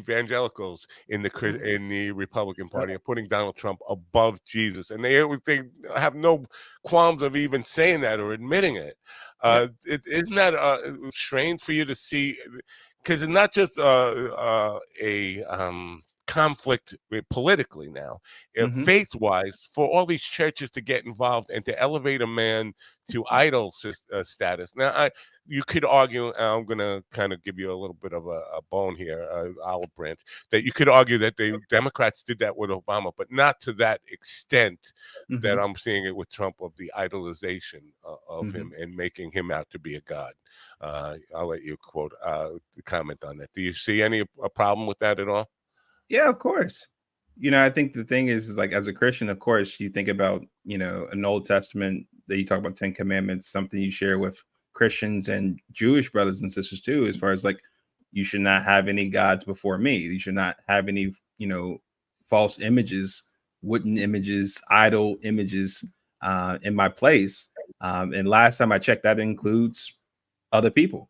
evangelicals in the Republican Party are putting Donald Trump above Jesus, and they have no qualms of even saying that or admitting it. Isn't that strange for you to see? Because it's not just a conflict politically now, faith-wise, for all these churches to get involved and to elevate a man to idol status. Now, you could argue, I'm going to kind of give you a little bit of a bone here, olive branch, that you could argue that the Democrats did that with Obama, but not to that extent that I'm seeing it with Trump, of the idolization of him and making him out to be a god. I'll let you comment on that. Do you see any problem with that at all? Yeah, of course. I think the thing is like, as a Christian, of course, you think about, an Old Testament that you talk about 10 Commandments, something you share with Christians and Jewish brothers and sisters too, as far as like, you should not have any gods before me. You should not have any, false images, wooden images, idol images in my place. And last time I checked, that includes other people.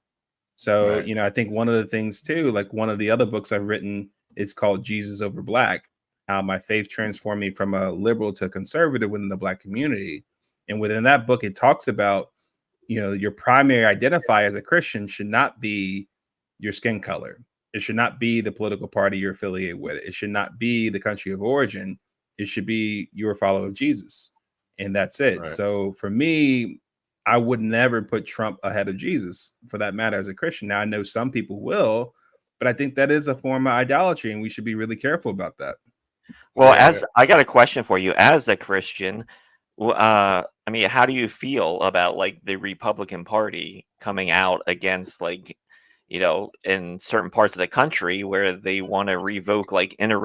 So, I think one of the things too, like one of the other books I've written, it's called Jesus Over Black, how my faith transformed me from a liberal to a conservative within the Black community. And within that book, it talks about, your primary identifier as a Christian should not be, your skin color. It should not be the political party you're affiliated with. It should not be the country of origin. It should be you're a follower of Jesus. And that's it. Right. So for me, I would never put Trump ahead of Jesus for that matter as a Christian. Now, I know some people will, but I think that is a form of idolatry, and we should be really careful about that. Well, as I got a question for you as a Christian, I mean, how do you feel about like the Republican Party coming out against like, you know, in certain parts of the country where they want to revoke like